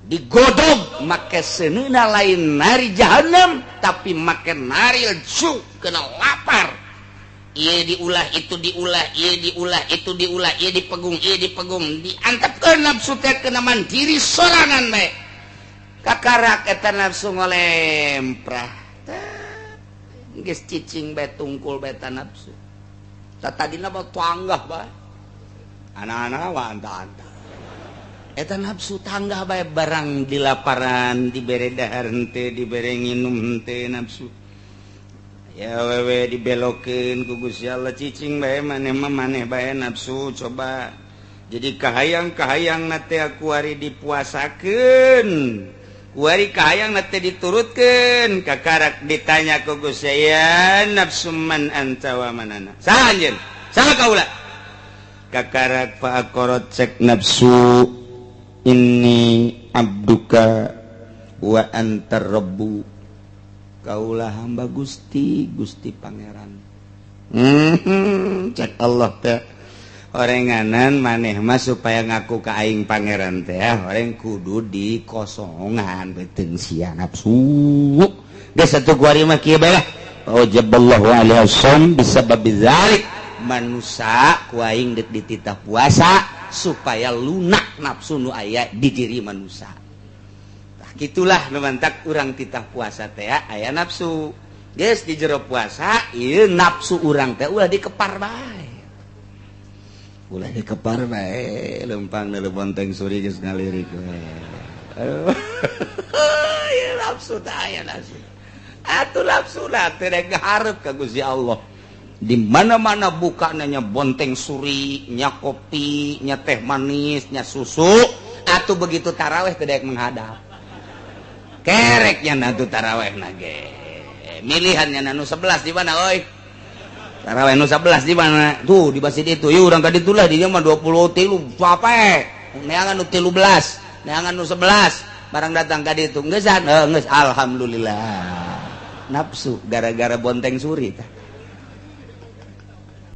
digodog make seuneuna lain nari jahanam tapi make naril ju kena lapar ieu diulah itu diulah ieu diulah itu diulah ieu dipegung diantepkeun nafsu teh kena mandiri sorangan bae kakarak eta nafsu ngolemprah geus cicing bae tungkul bae eta nafsu tadina mah tanggah bae anak-anak wa anta-anta eta nafsu tanggah bae barang di laparan dibere dahar henteu dibere nginum henteu nafsu ya wewe dibelokeun ku Gusti Allah cicing bae maneh mah maneh bae nafsu coba jadi kahayang-kahayang teh aku ari dipuasakeun kuari kahayang teh diturutkeun kakarak ditanya ku Gusti ya nafsu man anta wa manana saha anjeun saha kaula kakarak fa aqarat cek nafsu inni abduka wa antar rabbu kaulah hamba Gusti pangeran cek Allah teh orenganan maneh mah supaya ngaku ka aing pangeran teh oreng kudu dikosongan beuteung sia nafsu geus atuh kuari mah kieu bae lah wajaballahu alaihi wasallam bisababi dzalik manusa ku aing deuk dititah puasa supaya lunak nafsu nu aya di diri manusia. Nah, gitulah memantak urang titah puasa teh aya nafsu. Geus di jero puasa, ieu nafsu urang teh ulah dikepar bae. Ulah dikepar bae, lempang na bonteng suri geus ngalirik we. Ieu nafsu teh aya nafsu. Atuh nafsu teh rek ngaharep ka Gusti Allah. Di mana-mana buka nya bonteng suri, nya kopi, nya teh manis, nya susu, atuh begitu taraweh teu daek menghadap. Kereknya na tuh taraweh na ge. Milihannya na nu 11 di mana euy? Taraweh nu 11 di mana? Tuh di masjid itu. Ieu urang ka ditu lah di mah 23 sape. Neangan nu 13, neangan nu 11. Barang datang ka ditu geus geus alhamdulillah. Nafsu gara-gara bonteng suri tah.